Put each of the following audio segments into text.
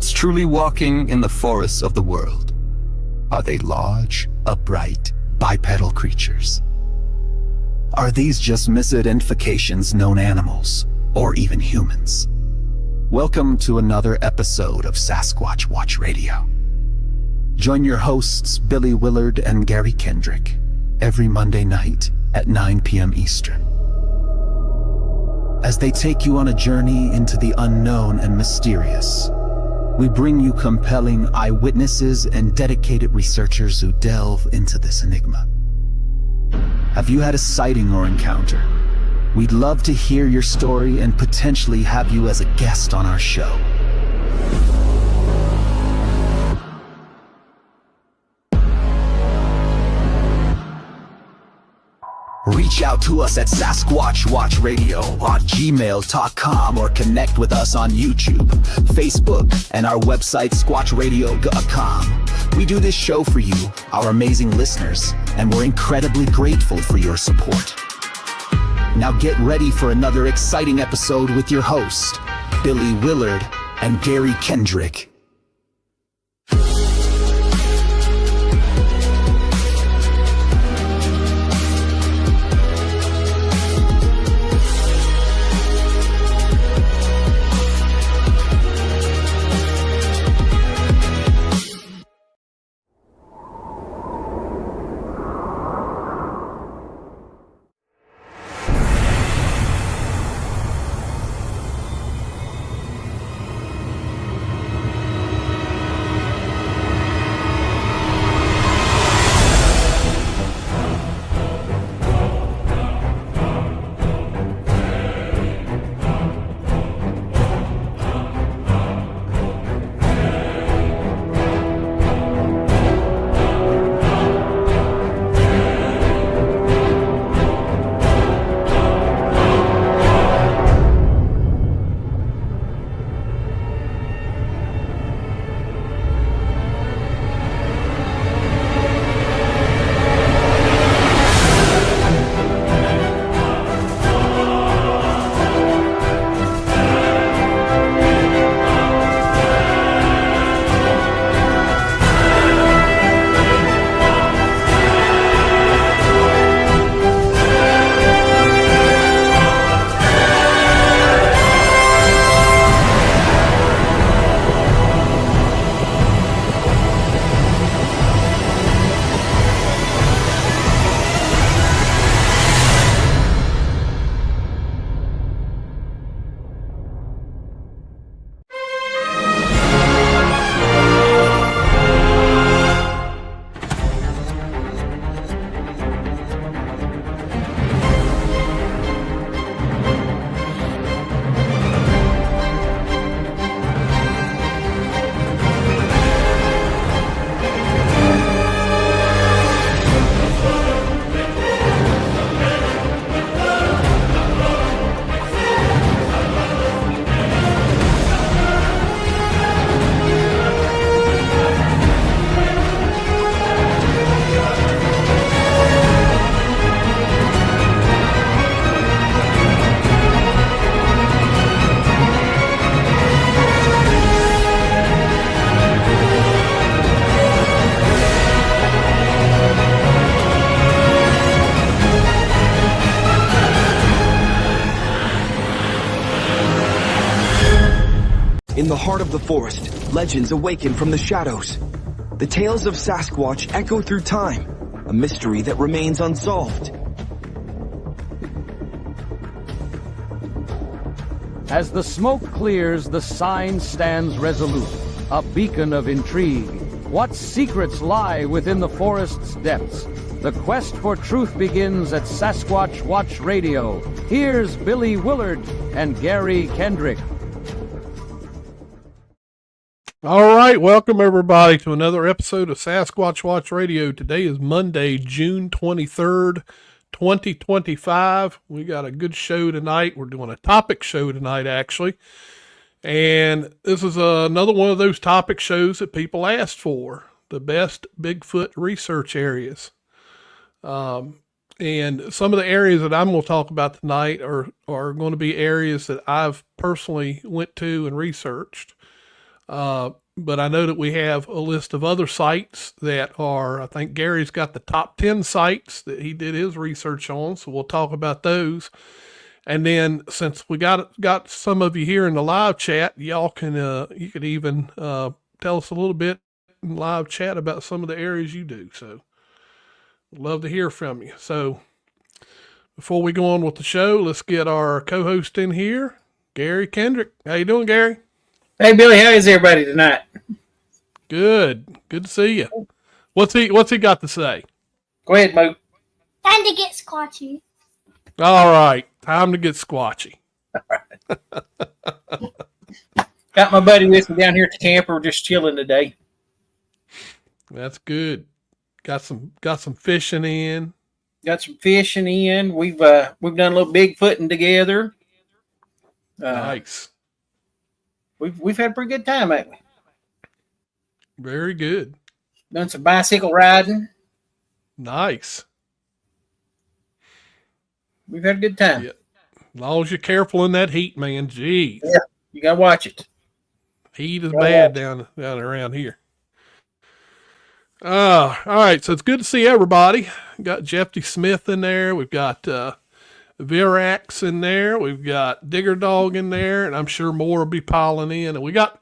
What's truly walking in the forests of the world? Are they large, upright, bipedal creatures? Are these just misidentifications known animals, or even humans? Welcome to another episode of Sasquatch Watch Radio. Join your hosts Billy Willard and Gary Kendrick every Monday night at 9 p.m. Eastern, as they take you on a journey into the unknown and mysterious. We bring you compelling eyewitnesses and dedicated researchers who delve into this enigma. Have you had a sighting or encounter? We'd love to hear your story and potentially have you as a guest on our show. Reach out to us at sasquatchwatchradio@gmail.com or connect with us on YouTube, Facebook, and our website squatchradio.com. We do this show for you, our amazing listeners, and we're incredibly grateful for your support. Now get ready for another exciting episode with your host, Billy Willard and Gary Kendrick. In the heart of the forest, legends awaken from the shadows. The tales of Sasquatch echo through time, a mystery that remains unsolved. As the smoke clears, the sign stands resolute, a beacon of intrigue. What secrets lie within the forest's depths? The quest for truth begins at Sasquatch Watch Radio. Here's Billy Willard and Gary Kendrick. All right, welcome everybody to another episode of Sasquatch Watch Radio. Today is Monday, June 23rd, 2025. We got a good show tonight. We're doing a topic show tonight, actually. And this is another one of those topic shows that people asked for, the best Bigfoot research areas. And some of the areas that I'm going to talk about tonight are going to be areas that I've personally went to and researched. But I know that we have a list of other sites that are, I think Gary's got the top 10 sites that he did his research on. So we'll talk about those. And then since we got some of you here in the live chat, y'all can, you could even, tell us a little bit in live chat about some of the areas you do. So love to hear from you. So before we go on with the show, let's get our co-host in here, Gary Kendrick. How you doing, Gary? Hey, Billy, how is everybody tonight? Good. Good to see you. What's he got to say? Go ahead, Mo. Time to get squatchy. All right. Time to get squatchy. Got my buddy with me down here at the camper. We're just chilling today. That's good. Got some fishing in. Got some fishing in. We've done a little Bigfooting together. Nice. We've had a pretty good time, haven't we? Very good. Done some bicycle riding. Nice. We've had a good time. Yeah. As long as you're careful in that heat, man. Geez. Yeah, you gotta watch it. Heat is bad down around here. All right. So it's good to see everybody. Got Jeffy Smith in there. We've got Virax in there. We've got Digger Dog in there, and I'm sure more will be piling in. And we got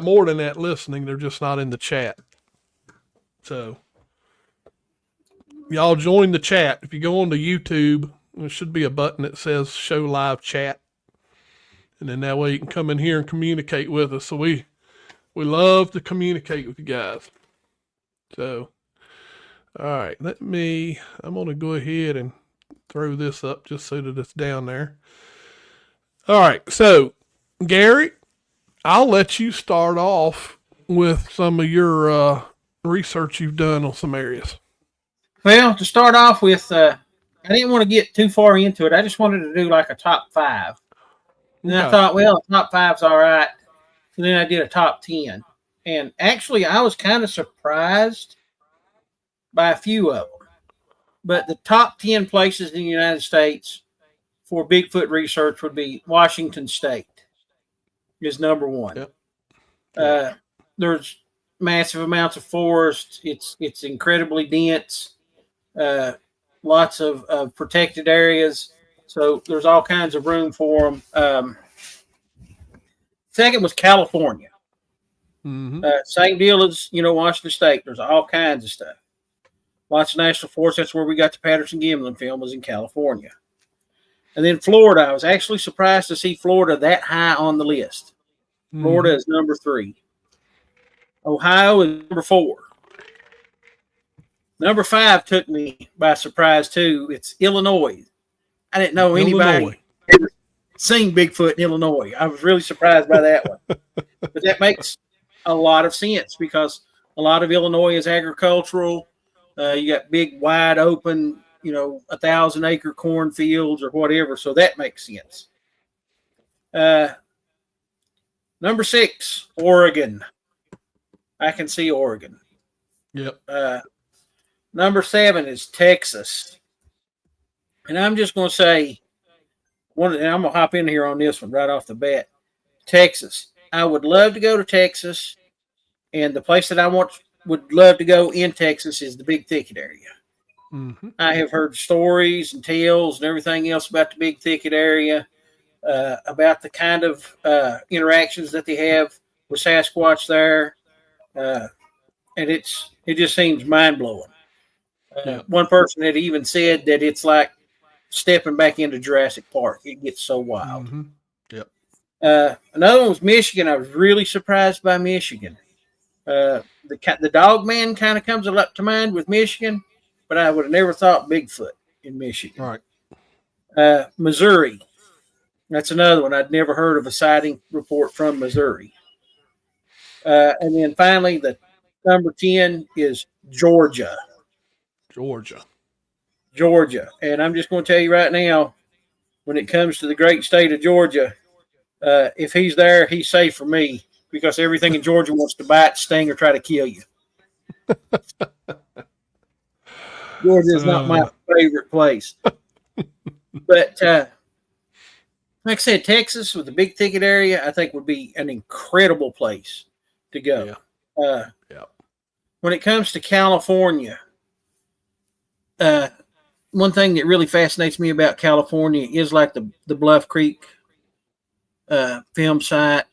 more than that listening. They're just not in the chat. So y'all join the chat. If you go on to YouTube, there should be a button that says show live chat. And then that way you can come in here and communicate with us. So we love to communicate with you guys. So, all right, I'm going to go ahead and throw this up just so that it's down there. All right. So Gary, I'll let you start off with some of your, research you've done on some areas. Well, to start off with, I didn't want to get too far into it. I just wanted to do like a top 5. And I thought, well, top 5's all right. So then I did a top 10. And actually, I was kind of surprised by a few of them. But the top 10 places in the United States for Bigfoot research would be Washington State is number 1. Yep. There's massive amounts of forest. It's incredibly dense. Lots of protected areas. So there's all kinds of room for them. Second was California. Mm-hmm. Same deal as, Washington State. There's all kinds of stuff. Lots of national forests. That's where we got the Patterson-Gimlin film, was in California. And then Florida. I was actually surprised to see Florida that high on the list. Florida is number 3. Ohio is number 4. Number 5 took me by surprise, too. It's Illinois. I didn't know anybody ever seen Bigfoot in Illinois. I was really surprised by that one. But that makes a lot of sense because a lot of Illinois is agricultural. You got big, wide open, 1,000-acre cornfields or whatever. So that makes sense. Number 6, Oregon. I can see Oregon. Yep. Number 7 is Texas. And I'm just going to say, and I'm going to hop in here on this one right off the bat. Texas. I would love to go to Texas. And the place that I would love to go in Texas is the Big Thicket area. Mm-hmm. I have heard stories and tales and everything else about the Big Thicket area, about the kind of interactions that they have with Sasquatch there. And it just seems mind-blowing. One person had even said that it's like stepping back into Jurassic Park. It gets so wild. Mm-hmm. Yep. Another one was Michigan. I was really surprised by Michigan. The dog man kind of comes up to mind with Michigan, but I would have never thought Bigfoot in Michigan. All right. Missouri. That's another one. I'd never heard of a sighting report from Missouri. And then finally, the number 10 is Georgia. Georgia. And I'm just going to tell you right now, when it comes to the great state of Georgia, if he's there, he's safe for me because everything in Georgia wants to bite, sting, or try to kill you. Georgia is not my favorite place. But like I said, Texas with the Big Thicket area, I think would be an incredible place. to go. Yeah. When it comes to California, one thing that really fascinates me about California is like the Bluff Creek film site.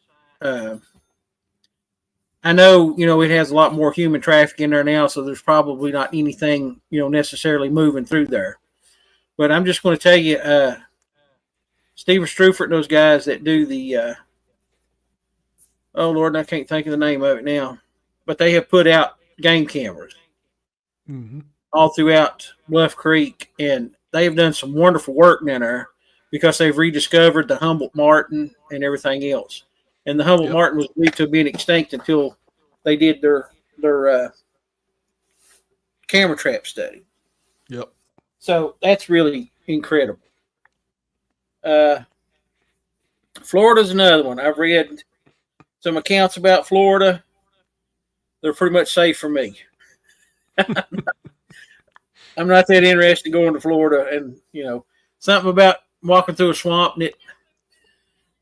I know, it has a lot more human traffic in there now, so there's probably not anything, necessarily moving through there. But I'm just going to tell you, Steven Strufert and those guys that do the, oh Lord, I can't think of the name of it now, but they have put out game cameras all throughout Bluff Creek, and they have done some wonderful work down there because they've rediscovered the Humboldt marten and everything else. And the Humboldt marten was believed to have been extinct until they did their camera trap study. Yep. So that's really incredible. Florida's another one. I've read some accounts about Florida. They're pretty much safe for me. I'm not that interested in going to Florida, and something about walking through a swamp and it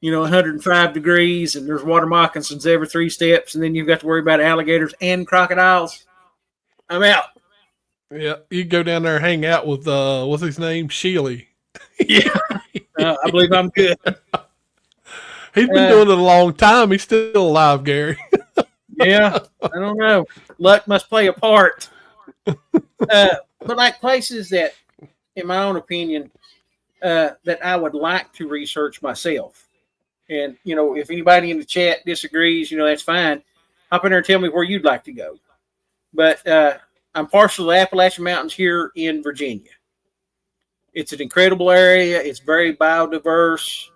105 degrees and there's water moccasins every 3 steps, and then you've got to worry about alligators and crocodiles. I'm out. Yeah, you go down there and hang out with what's his name, Sheely. Yeah, I believe I'm good. He's been doing it a long time. He's still alive, Gary. Yeah, I don't know. Luck must play a part. But like places that, in my own opinion, that I would like to research myself. And, if anybody in the chat disagrees, that's fine. Hop in there and tell me where you'd like to go. But I'm partial to the Appalachian Mountains here in Virginia. It's an incredible area. It's very biodiverse.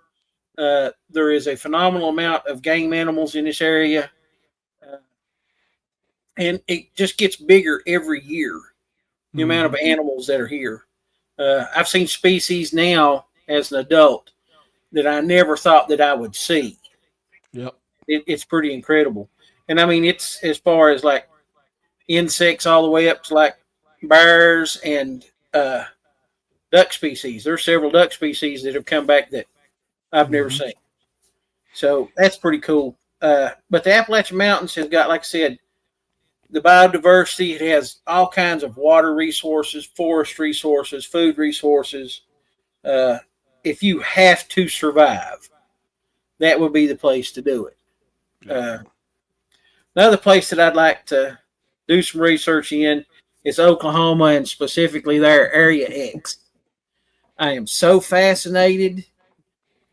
There is a phenomenal amount of game animals in this area. And it just gets bigger every year, the amount of animals that are here. I've seen species now as an adult that I never thought that I would see. Yep. It's pretty incredible. And I mean, it's as far as like insects all the way up to like bears and duck species. There's several duck species that have come back that I've never seen. So that's pretty cool. But the Appalachian Mountains has got, like I said, the biodiversity. It has all kinds of water resources, forest resources, food resources. If you have to survive, that would be the place to do it. Another place that I'd like to do some research in is Oklahoma, and specifically their Area X. I am so fascinated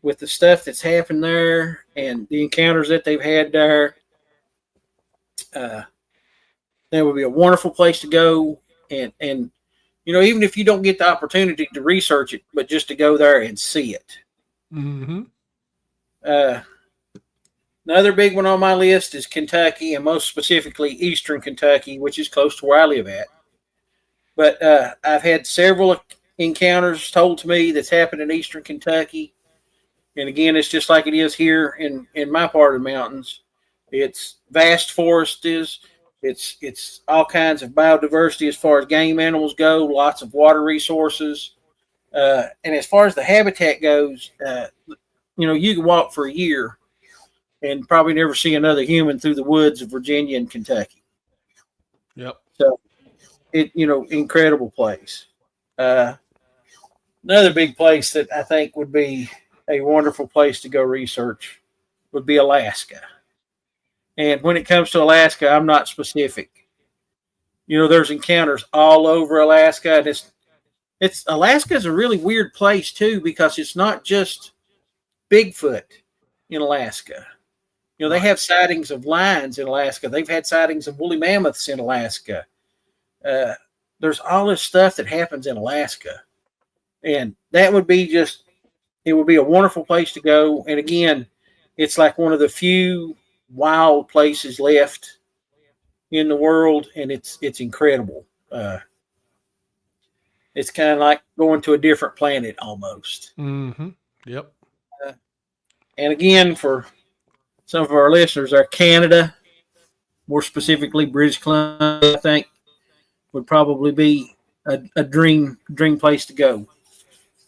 with the stuff that's happened there and the encounters that they've had there. That would be a wonderful place to go. And even if you don't get the opportunity to research it, but just to go there and see it. Another big one on my list is Kentucky, and most specifically Eastern Kentucky, which is close to where I live at. But I've had several encounters told to me that's happened in Eastern Kentucky. And again, it's just like it is here in my part of the mountains. It's vast forests. It's all kinds of biodiversity as far as game animals go, lots of water resources. And as far as the habitat goes, you can walk for a year and probably never see another human through the woods of Virginia and Kentucky. Yep. So, incredible place. Another big place that I think would be a wonderful place to go research would be Alaska. And when it comes to Alaska, I'm not specific. There's encounters all over Alaska. And Alaska is a really weird place too, because it's not just Bigfoot in Alaska. They have sightings of lions in Alaska. They've had sightings of woolly mammoths in Alaska. There's all this stuff that happens in Alaska. And that would be it would be a wonderful place to go. And again, it's like one of the few wild places left in the world, and it's incredible. It's kind of like going to a different planet almost. Yep. And again, for some of our listeners, Canada, more specifically British Columbia, I think would probably be a dream place to go.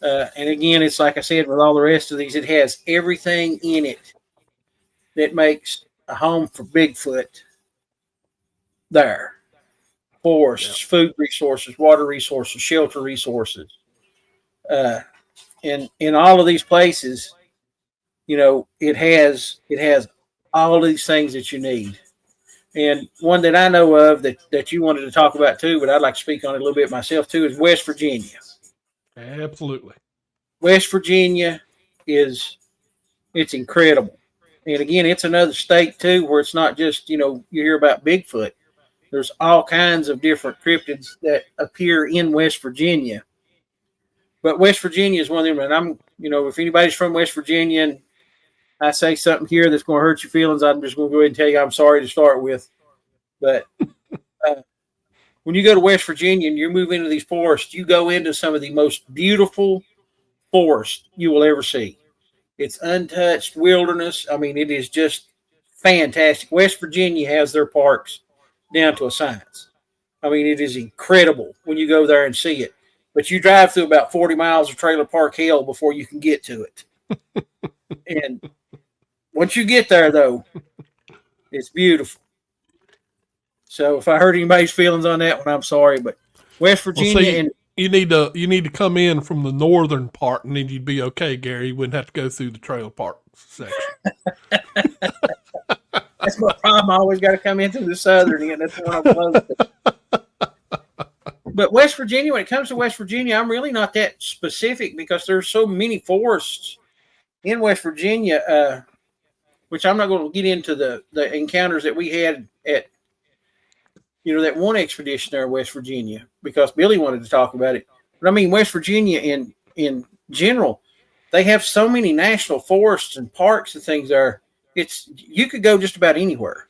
And again, it's like I said, with all the rest of these, it has everything in it that makes a home for Bigfoot there. Forests, food resources, water resources, shelter resources. And in all of these places, it has all of these things that you need. And one that I know of that you wanted to talk about too, but I'd like to speak on it a little bit myself too, is West Virginia. Absolutely. West Virginia it's incredible. And again, it's another state too where it's not just, you hear about Bigfoot. There's all kinds of different cryptids that appear in West Virginia. But West Virginia is one of them, and I'm, if anybody's from West Virginia and I say something here that's going to hurt your feelings, I'm just going to go ahead and tell you I'm sorry to start with. But when you go to West Virginia and you move into these forests, you go into some of the most beautiful forests you will ever see. It's untouched wilderness. I mean, it is just fantastic. West Virginia has their parks down to a science. I mean, it is incredible when you go there and see it. But you drive through about 40 miles of trailer park hell before you can get to it. And once you get there, though, it's beautiful. So if I hurt anybody's feelings on that one, I'm sorry. But West Virginia you need to come in from the northern part, and then you'd be okay, Gary. You wouldn't have to go through the trailer park section. That's my problem. I always got to come in through the southern end. That's the one I'm close to. But West Virginia, when it comes to West Virginia, I'm really not that specific because there's so many forests in West Virginia, which I'm not going to get into the encounters that we had at, that one expedition there in West Virginia because Billy wanted to talk about it. But I mean, West Virginia in general, they have so many national forests and parks and things there. You could go just about anywhere.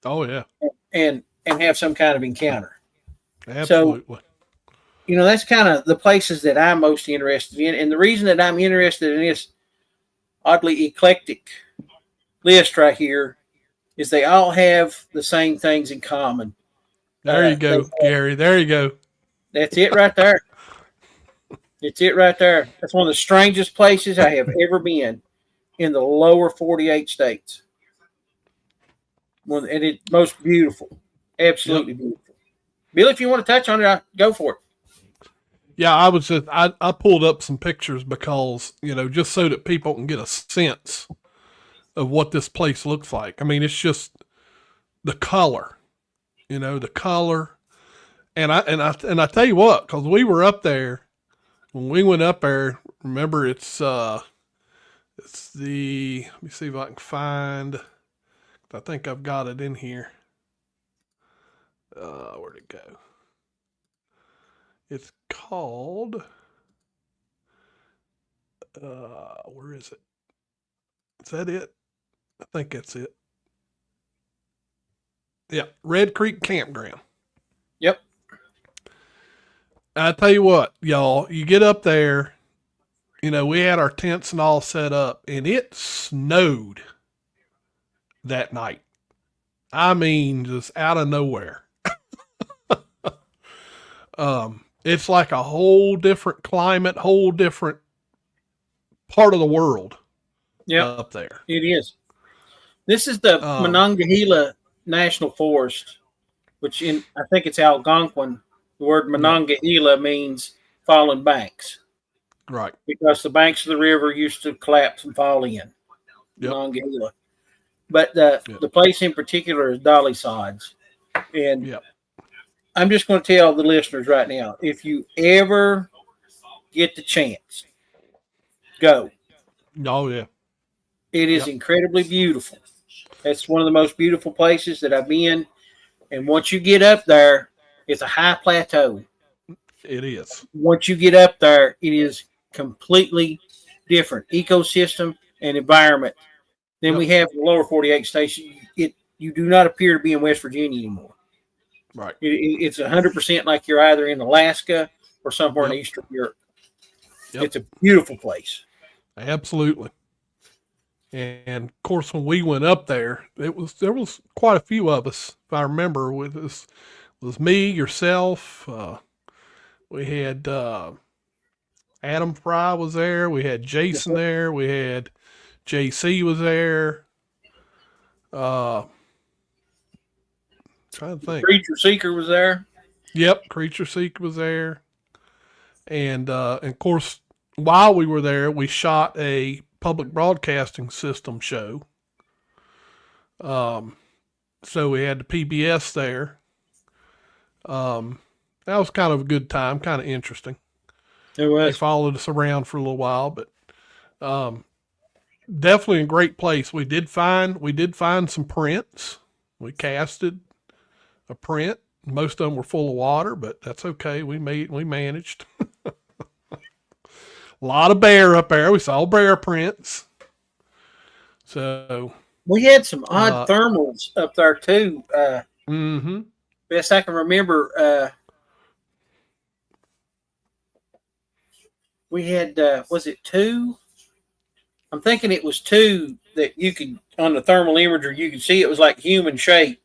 Oh yeah. And have some kind of encounter. Absolutely. So, that's kind of the places that I'm most interested in. And the reason that I'm interested in this oddly eclectic list right here is they all have the same things in common. There you go, Gary. There you go. That's it right there. It's it right there. That's one of the strangest places I have ever been in the lower 48 states. And it's most beautiful. Absolutely beautiful. Billy, if you want to touch on it, go for it. Yeah, I pulled up some pictures because, just so that people can get a sense of what this place looks like. I mean, it's just the color, the color. And I tell you what, because we were up there, when we went up there, remember it's let me see if I can find, I think I've got it in here. Where'd it go? It's called, where is it? Is that it? I think that's it. Yeah, Red Creek Campground. Yep. I tell you what, y'all, you get up there, we had our tents and all set up, and it snowed that night. I mean, just out of nowhere. It's like a whole different climate, whole different part of the world. Yeah, up there. It is. This is the Monongahela National Forest, which I think it's Algonquin. The word Monongahela means fallen banks. Right. Because the banks of the river used to collapse and fall in. Yep. Monongahela. But the place in particular is Dolly Sods. And yep. I'm just going to tell the listeners right now, if you ever get the chance, go. Oh, yeah. It is incredibly beautiful. It's one of the most beautiful places that I've been. And once you get up there, it's a high plateau. It is. Once you get up there, it is completely different ecosystem and environment than we have in the lower 48 states. You do not appear to be in West Virginia anymore. Right. It's 100% like you're either in Alaska or somewhere in Eastern Europe. Yep. It's a beautiful place. Absolutely. And of course, when we went up there, there was quite a few of us. If I remember, it was me, yourself. We had Adam Fry was there. We had Jason there. We had JC was there. Trying to think. Creature Seeker was there. Yep, Creature Seeker was there. And of course, while we were there, we shot a public broadcasting system show. So we had the PBS there. That was kind of a good time, kind of interesting. It was. They followed us around for a little while, but definitely a great place. We did find some prints. We casted a print. Most of them were full of water, but that's okay. We managed. A lot of bear up there. We saw bear prints. So we had some odd thermals up there too. Best I can remember, we had was it 2? I'm thinking it was 2 that you could on the thermal imager you could see it was like human shape,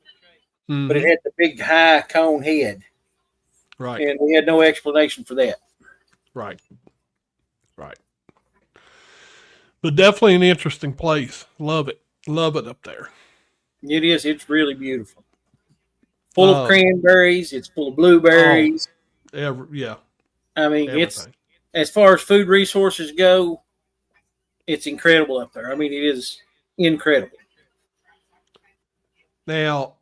but it had the big high cone head. Right. And we had no explanation for that. Right. But definitely an interesting place. Love it up there. It is. It's really beautiful. Full of cranberries. It's full of blueberries. Yeah. I mean, everything. It's as far as food resources go, it's incredible up there. I mean, it is incredible. Now,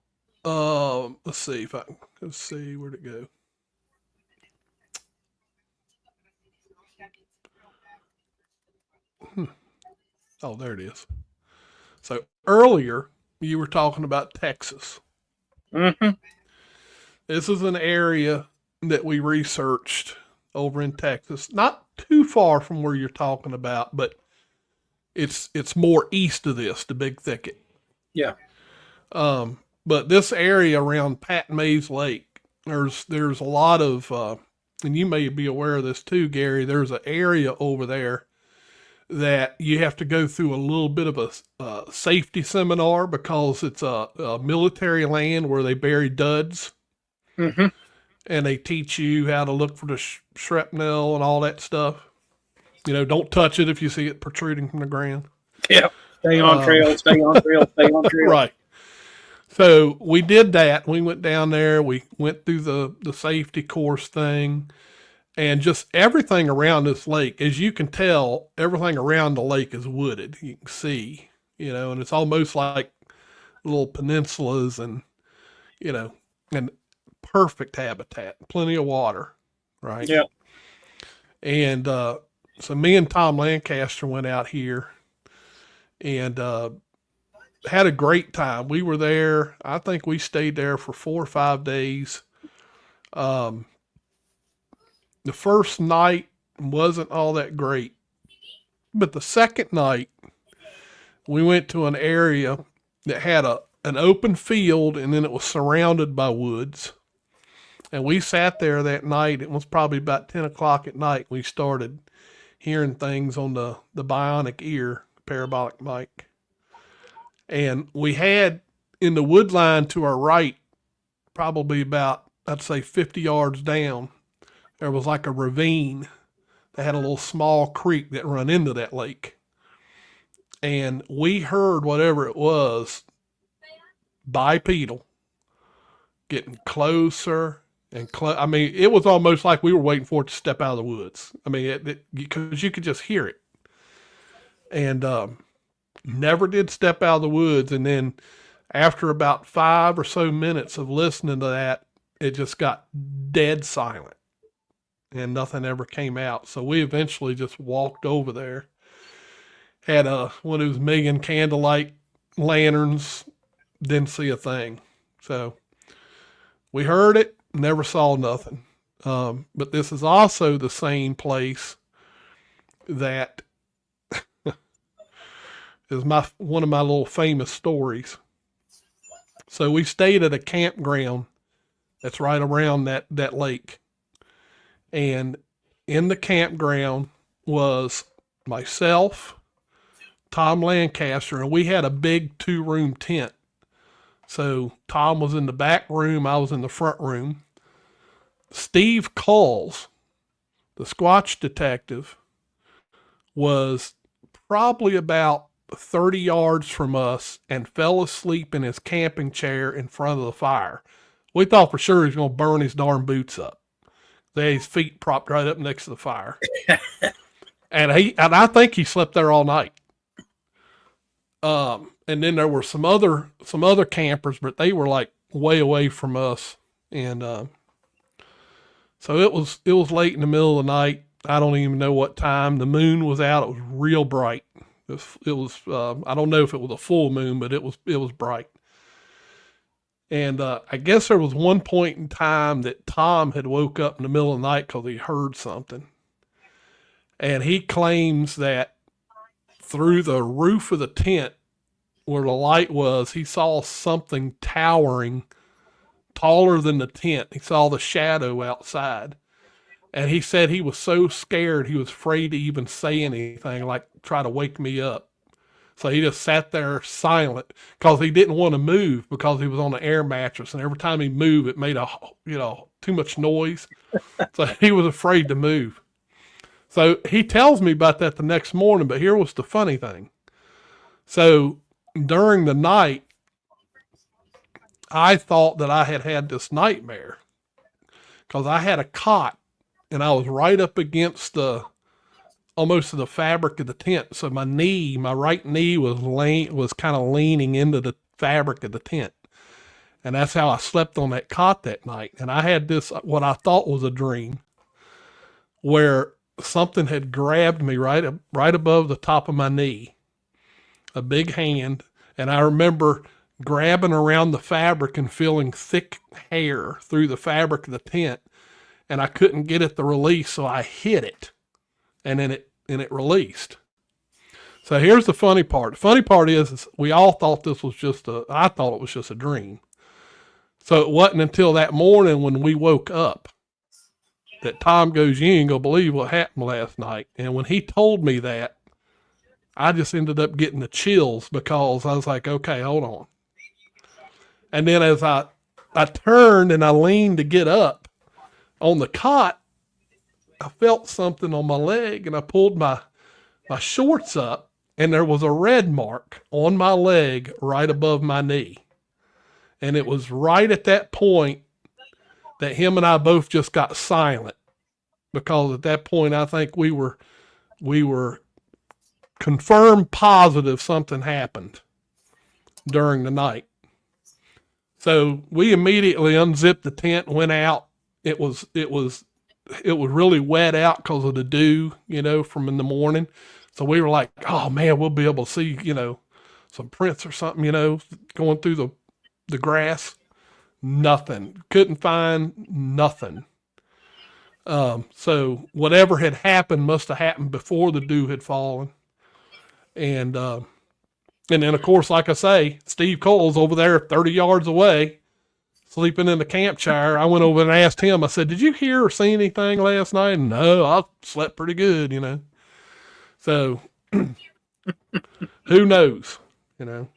let's see where'd it go. Oh, there it is. So earlier you were talking about Texas. Mm-hmm. This is an area that we researched over in Texas, not too far from where you're talking about, but it's more east of this, the Big Thicket. Yeah. But this area around Pat Mays Lake, there's a lot of, and you may be aware of this too, Gary. There's an area over there that you have to go through a little bit of a safety seminar because it's a military land where they bury duds. Mm-hmm. And they teach you how to look for the shrapnel and all that stuff. Don't touch it if you see it protruding from the ground. Yeah. Stay on trail, stay on trail, stay on trail. Right. So we did that. We went down there. We went through the safety course thing. And just everything around this lake, as you can tell, everything around the lake is wooded. You can see, and it's almost like little peninsulas and perfect habitat, plenty of water, right? Yeah. And so me and Tom Lancaster went out here and had a great time. We were there. I think we stayed there for 4 or 5 days. The first night wasn't all that great, but the second night we went to an area that had an open field and then it was surrounded by woods. And we sat there that night. It was probably about 10 o'clock at night. We started hearing things on the bionic ear, parabolic mic. And we had in the wood line to our right, probably about, I'd say 50 yards down, there was like a ravine that had a little small creek that run into that lake. And we heard whatever it was, bipedal, getting closer and I mean, it was almost like we were waiting for it to step out of the woods. I mean, because you could just hear it. And never did step out of the woods. And then after about 5 or so minutes of listening to that, it just got dead silent. And nothing ever came out. So we eventually just walked over there. Had one of those million candlelight lanterns. Didn't see a thing. So we heard it, never saw nothing. But this is also the same place that is one of my little famous stories. So we stayed at a campground that's right around that lake. And in the campground was myself, Tom Lancaster, and we had a big 2-room tent. So Tom was in the back room, I was in the front room. Steve Culls, the Squatch detective, was probably about 30 yards from us and fell asleep in his camping chair in front of the fire. We thought for sure he was going to burn his darn boots up. They had his feet propped right up next to the fire. And I think he slept there all night. And then there were some other campers, but they were like way away from us. And so it was late in the middle of the night. I don't even know what time. The moon was out. It was real bright. It was I don't know if it was a full moon, but it was bright. And I guess there was one point in time that Tom had woke up in the middle of the night because he heard something. And he claims that through the roof of the tent where the light was, he saw something towering taller than the tent. He saw the shadow outside. And he said he was so scared he was afraid to even say anything, like try to wake me up. So he just sat there silent because he didn't want to move because he was on an air mattress. And every time he moved, it made too much noise. So he was afraid to move. So he tells me about that the next morning, but here was the funny thing. So during the night, I thought that I had this nightmare because I had a cot and I was right up against almost to the fabric of the tent. So my right knee was kind of leaning into the fabric of the tent. And that's how I slept on that cot that night. And I had this, what I thought was a dream, where something had grabbed me right above the top of my knee, a big hand. And I remember grabbing around the fabric and feeling thick hair through the fabric of the tent. And I couldn't get it to release, so I hit it, and then it released. So here's the funny part. The funny part is we all thought this was I thought it was just a dream. So it wasn't until that morning when we woke up that Tom goes, "You ain't gonna believe what happened last night." And when he told me that, I just ended up getting the chills because I was like, okay, hold on. And then as I turned and I leaned to get up, on the cot, I felt something on my leg and I pulled my shorts up and there was a red mark on my leg right above my knee. And it was right at that point that him and I both just got silent, because at that point I think we were confirmed positive something happened during the night. So we immediately unzipped the tent and went out. It was really wet out because of the dew, from in the morning. So we were like, oh man, we'll be able to see, some prints or something, going through the grass. Nothing. Couldn't find nothing. So whatever had happened must have happened before the dew had fallen. And then of course, like I say, Steve Cole's over there 30 yards away, sleeping in the camp chair. I went over and asked him, I said, did you hear or see anything last night? No, I slept pretty good, So who knows, Digger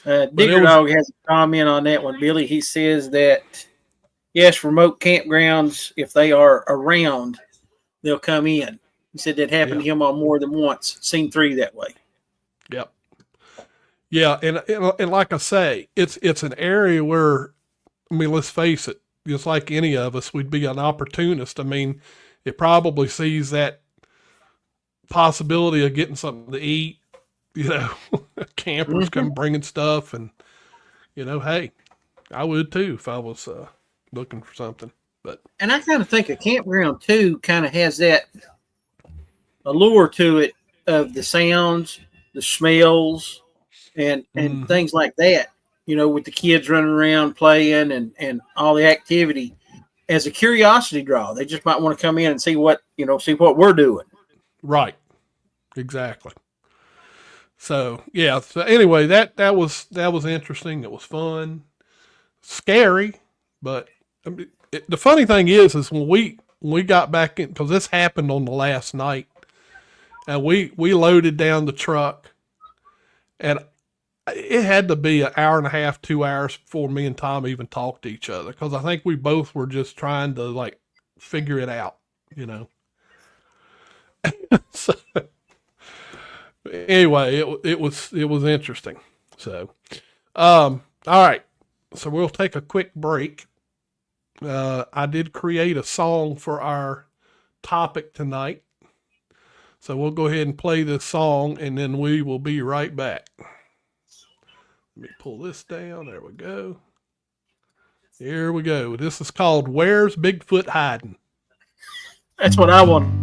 Dog has a comment on that one, Billy. He says that, yes, remote campgrounds, if they are around, they'll come in. He said that happened to him on more than once. Seen 3 that way. Yep. Yeah, and like I say, it's an area where, let's face it, just like any of us, we'd be an opportunist. It probably sees that possibility of getting something to eat, campers come bringing stuff, and, hey, I would too if I was looking for something. And I kind of think a campground too kind of has that allure to it of the sounds, the smells, and things like that, with the kids running around playing and all the activity as a curiosity draw. They just might want to come in and see what we're doing. Right. Exactly. So, yeah. So anyway, that was interesting. It was fun, scary, but the funny thing is when we got back in, because this happened on the last night, and we loaded down the truck, and it had to be an hour and a half, 2 hours before me and Tom even talked to each other, because I think we both were just trying to figure it out, So Anyway, it was interesting. So, all right. So we'll take a quick break. I did create a song for our topic tonight. So we'll go ahead and play this song, and then we will be right back. Let me pull this down. There we go. Here we go. This is called Where's Bigfoot Hiding? That's what I want.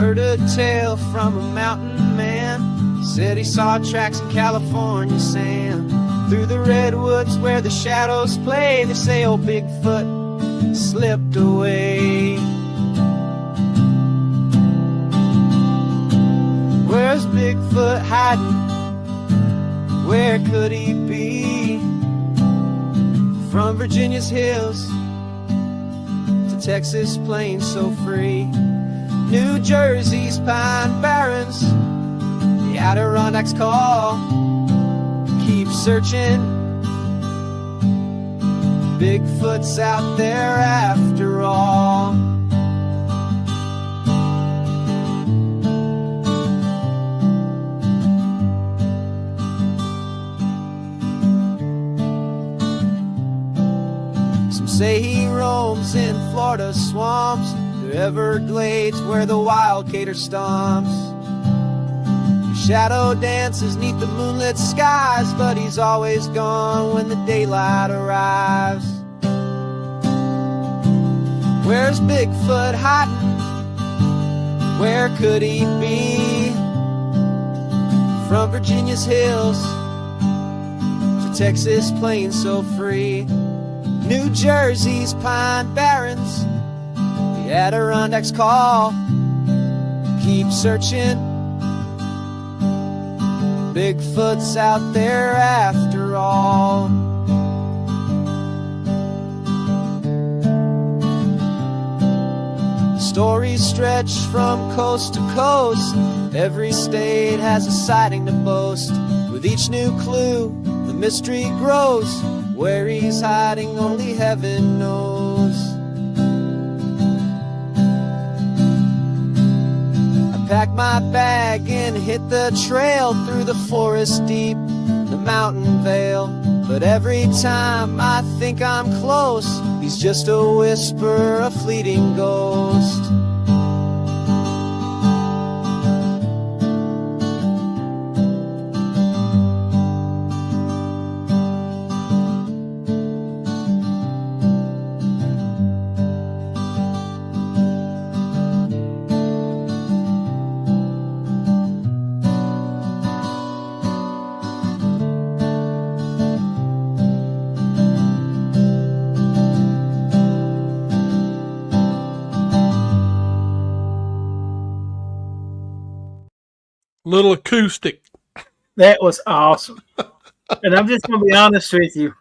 Heard a tale from a mountain man. Said he saw tracks in California sand. Through the redwoods where the shadows play. They say old Bigfoot slipped away. Where's Bigfoot hiding? Where could he be? From Virginia's hills to Texas plains so free. New Jersey's Pine Barrens, the Adirondacks call. Keep searching, Bigfoot's out there after all. Some say he roams in Florida swamps, Everglades where the wild gator stomps. Shadow dances neath the moonlit skies, but he's always gone when the daylight arrives. Where's Bigfoot hiding? Where could he be? From Virginia's hills to Texas plains so free. New Jersey's Pine Barrens, the Adirondacks call. Keep searching, Bigfoot's out there after all. Stories stretch from coast to coast. Every state has a sighting to boast. With each new clue, the mystery grows. Where he's hiding, only heaven knows. I pack my bag and hit the trail through the forest deep, the mountain vale. But every time I think I'm close, he's just a whisper, a fleeting ghost. Little acoustic. That was awesome. And I'm just going to be honest with you.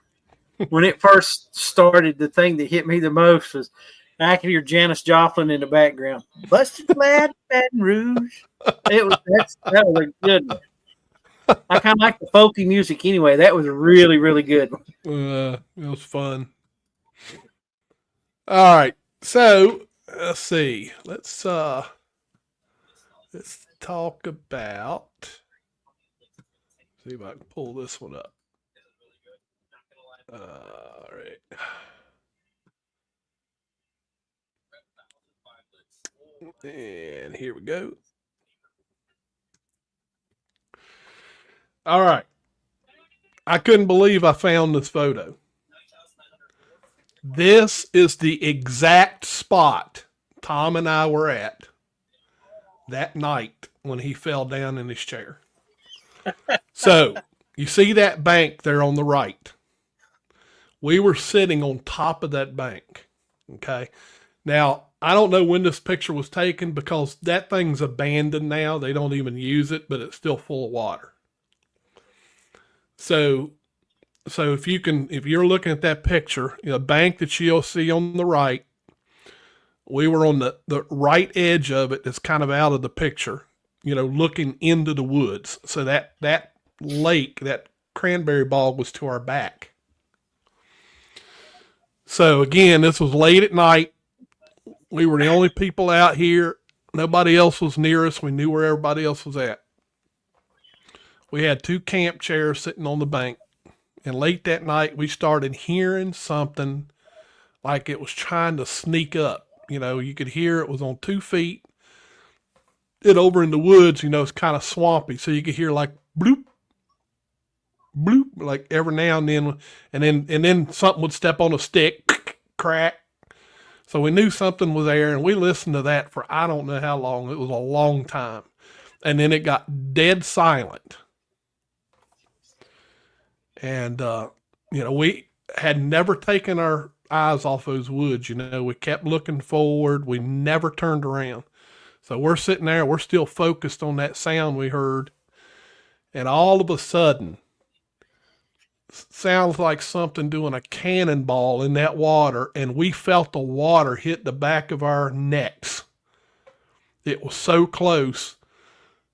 When it first started, the thing that hit me the most was I could hear Janis Joplin in the background. Busted Flat, Baton Rouge. That was a good one. I kind of like the folky music anyway. That was a really, really good one. It was fun. All right. So let's see. Let's talk about. See if I can pull this one up. All right. And here we go. All right. I couldn't believe I found this photo. This is the exact spot Tom and I were at that night when he fell down in his chair. So, you see that bank there on the right? We were sitting on top of that bank. Okay. Now, I don't know when this picture was taken because that thing's abandoned now. They don't even use it, but it's still full of water. So if you're looking at that picture, the bank that you'll see on the right, we were on the right edge of it. That's kind of out of the picture, looking into the woods. So that lake, that cranberry bog was to our back. So again, this was late at night. We were the only people out here. Nobody else was near us. We knew where everybody else was at. We had 2 camp chairs sitting on the bank. And late that night, we started hearing something like it was trying to sneak up. You could hear it was on 2 feet. It over in the woods, it's kind of swampy. So you could hear like bloop, bloop, like every now and then. And then something would step on a stick, crack. So we knew something was there, and we listened to that for I don't know how long. It was a long time. And then it got dead silent. And, we had never taken our eyes off those woods. We kept looking forward. We never turned around. So we're sitting there. We're still focused on that sound we heard. And all of a sudden, sounds like something doing a cannonball in that water, and we felt the water hit the back of our necks. It was so close.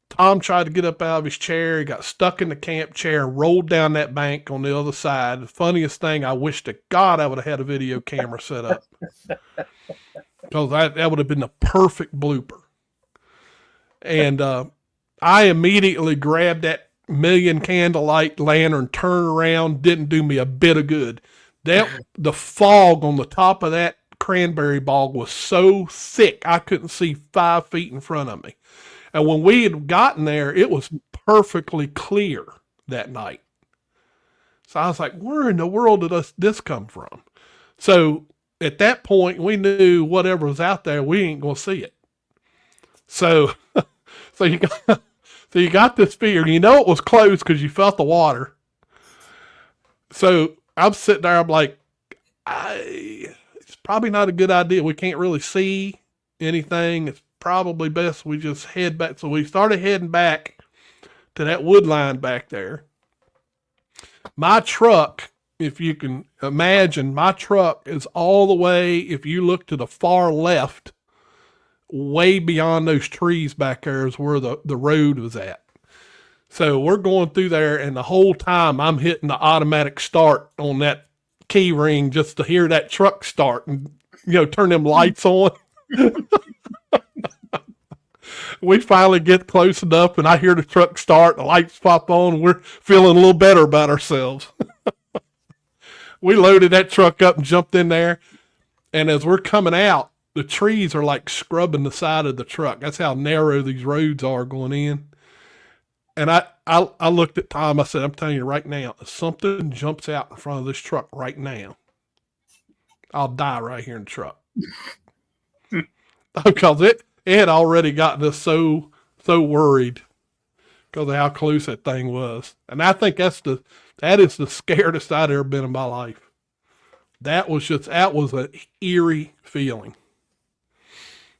Tom tried to get up out of his chair. He got stuck in the camp chair and rolled down that bank on the other side. The funniest thing, I wish to God I would have had a video camera set up, because that would have been the perfect blooper. And I immediately grabbed that million candlelight lantern, turned around, didn't do me a bit of good. The fog on the top of that cranberry bog was so thick I couldn't see 5 feet in front of me. And when we had gotten there, it was perfectly clear that night. So I was like, where in the world did this come from? So at that point, we knew whatever was out there, we ain't going to see it. So you got this fear. It was close because you felt the water. So I'm sitting there. I'm like, it's probably not a good idea. We can't really see anything. It's probably best we just head back. So we started heading back to that wood line back there. My truck, if you can imagine, my truck is all the way, if you look to the far left, way beyond those trees back there is where the road was at. So we're going through there, and the whole time I'm hitting the automatic start on that key ring just to hear that truck start and, turn them lights on. We finally get close enough, and I hear the truck start, the lights pop on, and we're feeling a little better about ourselves. We loaded that truck up and jumped in there, and as we're coming out, the trees are like scrubbing the side of the truck. That's how narrow these roads are going in. And I looked at Tom. I said, I'm telling you right now, if something jumps out in front of this truck right now, I'll die right here in the truck. Because it had already gotten us so worried because of how close that thing was. And I think that is the scariest I'd ever been in my life. That was an eerie feeling.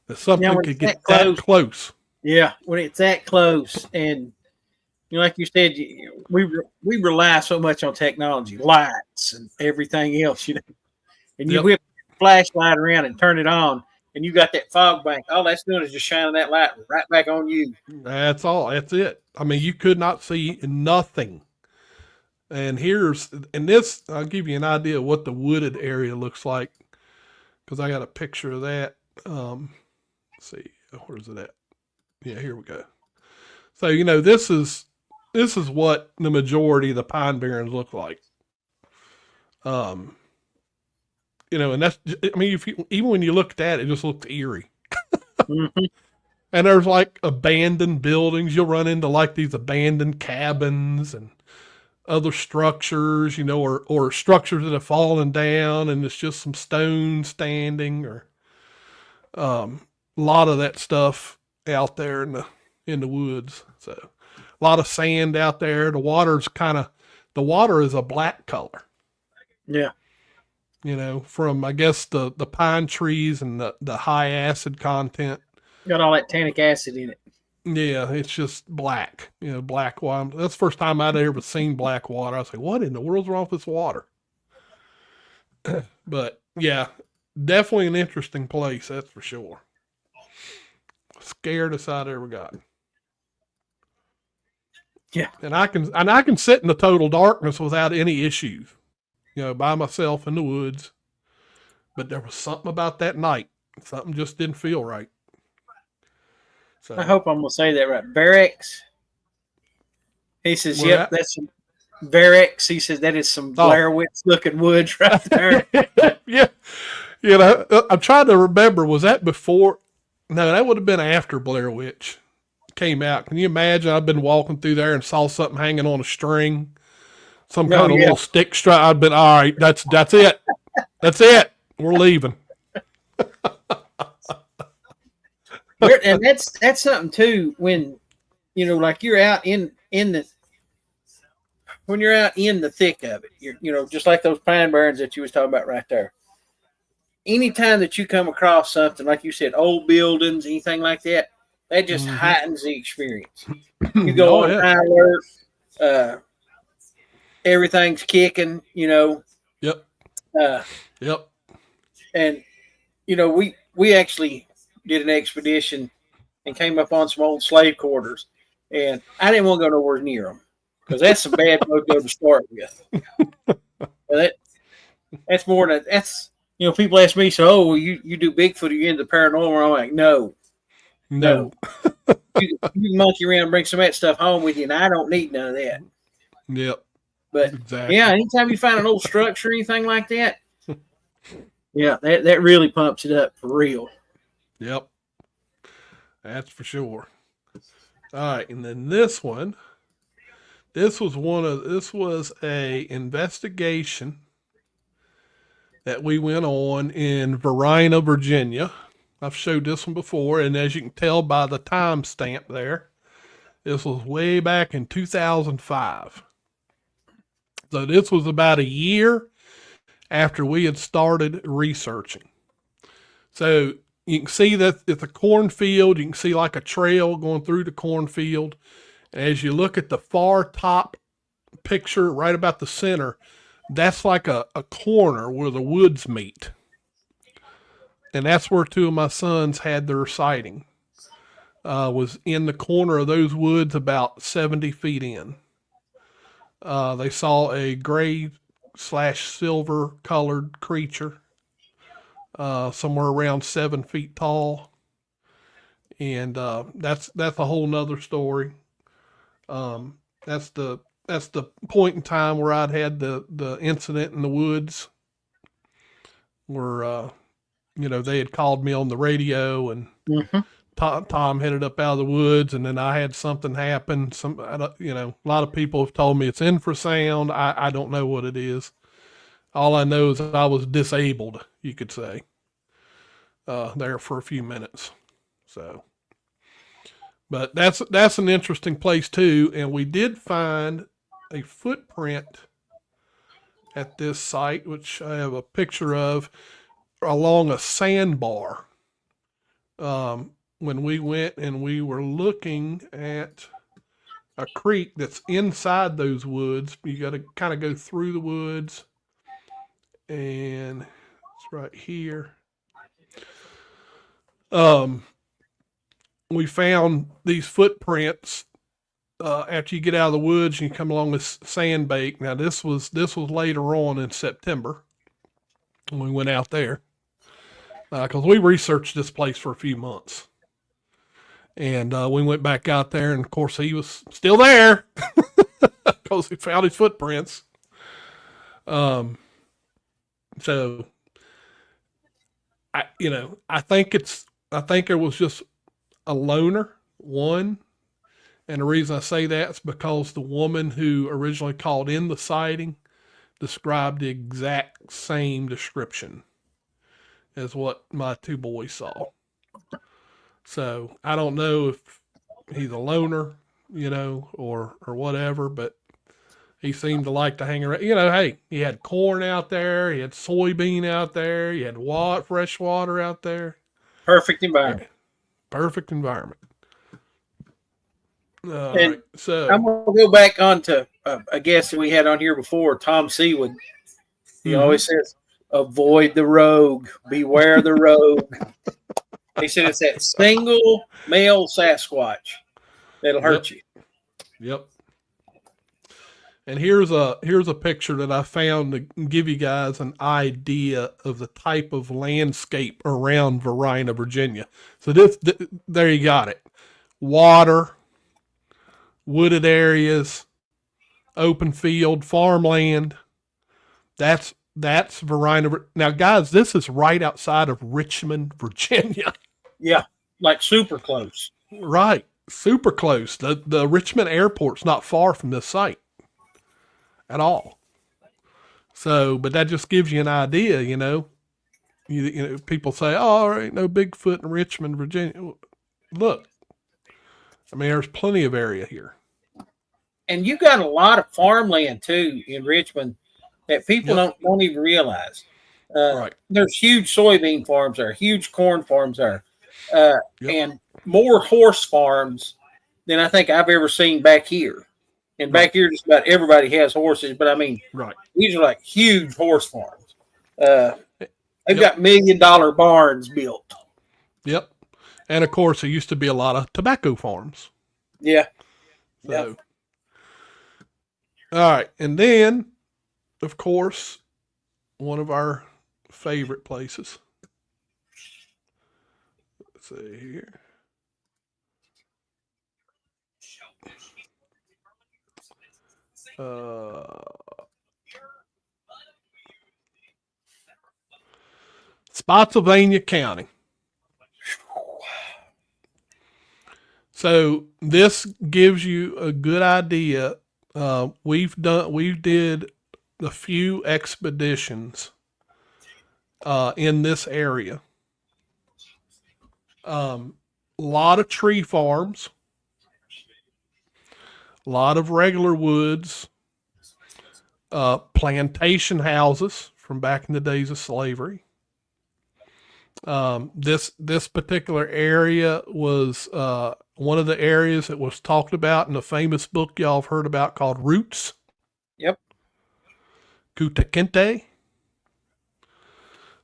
That something could get that close. Yeah, when it's that close, and like you said, we rely so much on technology, lights and everything else, and you whip your flashlight around and turn it on, and you got that fog bank. All that's doing is just shining that light right back on you. That's all. That's it. I mean, you could not see nothing. And this, I'll give you an idea of what the wooded area looks like, because I got a picture of that. Let's see, where's it at? Yeah, here we go. So, this is what the majority of the pine barrens look like. And that's, even when you look at that, it just looks eerie. Mm-hmm. And there's like abandoned buildings. You'll run into like these abandoned cabins and other structures, or structures that have fallen down and it's just some stones standing, or a lot of that stuff out there in the woods. So a lot of sand out there. The water is a black color. Yeah. from, I guess, the pine trees and the high acid content. Got all that tannic acid in it. Yeah, it's just black, black water. That's the first time I'd ever seen black water. I was like, what in the world's wrong with this water? But yeah, definitely an interesting place, that's for sure. Scaredest I'd ever got. Yeah. And I can sit in the total darkness without any issues, by myself in the woods. But there was something about that night. Something just didn't feel right. So I hope I'm gonna say that right. Barracks. He says, Where "Yep, at? that's some Barracks." He says that is some Blair Witch looking woods right there. Yeah. I'm trying to remember, was that before? No, that would have been after Blair Witch came out. Can you imagine? I've been walking through there and saw something hanging on a string, some kind of little stick strap. I've been, all right, that's it. That's it. We're leaving. And that's something too. When like you're out in the when you're out in the thick of it, you're just like those pine barrens that you was talking about right there. Anytime that you come across something like you said, old buildings, anything like that, that just heightens the experience. You go on high alert. Everything's kicking. Yep. Yep. And we actually did an expedition and came up on some old slave quarters, and I didn't want to go nowhere near them because that's some bad mojo to start with. That's more than that's. People ask me, so you do Bigfoot, are you into the paranormal? I'm like, no. You monkey around and bring some of that stuff home with you, and I don't need none of that. Yep. But exactly. Yeah, anytime you find an old structure or anything like that, yeah, that really pumps it up for real. Yep. That's for sure. All right, and then this one. This was a investigation that we went on in Verina, Virginia. I've showed this one before, and as you can tell by the timestamp there, this was way back in 2005. So this was about a year after we had started researching. So you can see that it's a cornfield. You can see like a trail going through the cornfield. As you look at the far top picture, right about the center, that's like a corner where the woods meet. And that's where two of my sons had their sighting. Was in the corner of those woods about 70 feet in. They saw a gray/silver colored creature, somewhere around 7 feet tall. And that's a whole nother story. That's the point in time where I'd had the incident in the woods where, they had called me on the radio and Tom headed up out of the woods, and then I had something happen. A lot of people have told me it's infrasound. I don't know what it is. All I know is that I was disabled, you could say, there for a few minutes. So, but that's an interesting place too. And we did find a footprint at this site, which I have a picture of, along a sandbar. When we went and we were looking at a creek that's inside those woods, you got to kind of go through the woods, and it's right here. We found these footprints after you get out of the woods and you come along this sand bank. Now this was later on in September when we went out there, because we researched this place for a few months. And we went back out there, and of course he was still there because he found his footprints. So I think it was just a loner, one. And the reason I say that is because the woman who originally called in the sighting described the exact same description as what my two boys saw. So I don't know if he's a loner, or whatever, but He seemed to like to hang around. You know, hey, he had corn out there. He had soybean out there. He had fresh water out there. Perfect environment. Yeah, perfect environment. All And right. So I'm going to go back on to a guest that we had on here before, Tom Seawood. He always says, avoid the rogue, beware the rogue. He said it's that single male Sasquatch that'll hurt you. Yep. And here's a picture that I found to give you guys an idea of the type of landscape around Varina, Virginia. So there you got it. Water, wooded areas, open field, farmland. That's Varina. Now, guys, this is right outside of Richmond, Virginia. Yeah, like super close. Right, super close. The Richmond airport's not far from this site at all. So, but that just gives you an idea, you know. You know, people say, "Oh, there ain't no Bigfoot in Richmond, Virginia." Look, I mean, there's plenty of area here. And you got a lot of farmland too in Richmond that people don't even realize. Right. There's huge soybean farms there, huge corn farms there, and more horse farms than I think I've ever seen back here. And back here, just about everybody has horses, but I mean, these are like huge horse farms. They've got $1 million barns built. Yep. And of course, there used to be a lot of tobacco farms. Yeah. So, all right. And then, of course, one of our favorite places. Let's see here. Spotsylvania County. So this gives you a good idea. We did a few expeditions in this area. A lot of tree farms, a lot of regular woods, plantation houses from back in the days of slavery. This particular area was one of the areas that was talked about in a famous book y'all have heard about called Roots. Yep. Kutakente.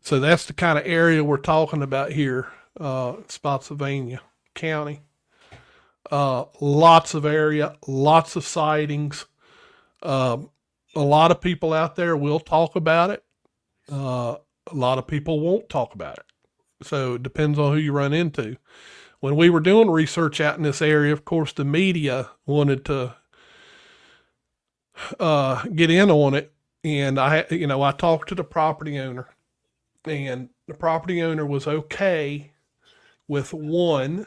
So that's the kind of area we're talking about here, Spotsylvania County. Lots of area, lots of sightings. A lot of people out there will talk about it. A lot of people won't talk about it. So it depends on who you run into. When we were doing research out in this area, of course, the media wanted to get in on it. And I talked to the property owner, and the property owner was okay with one,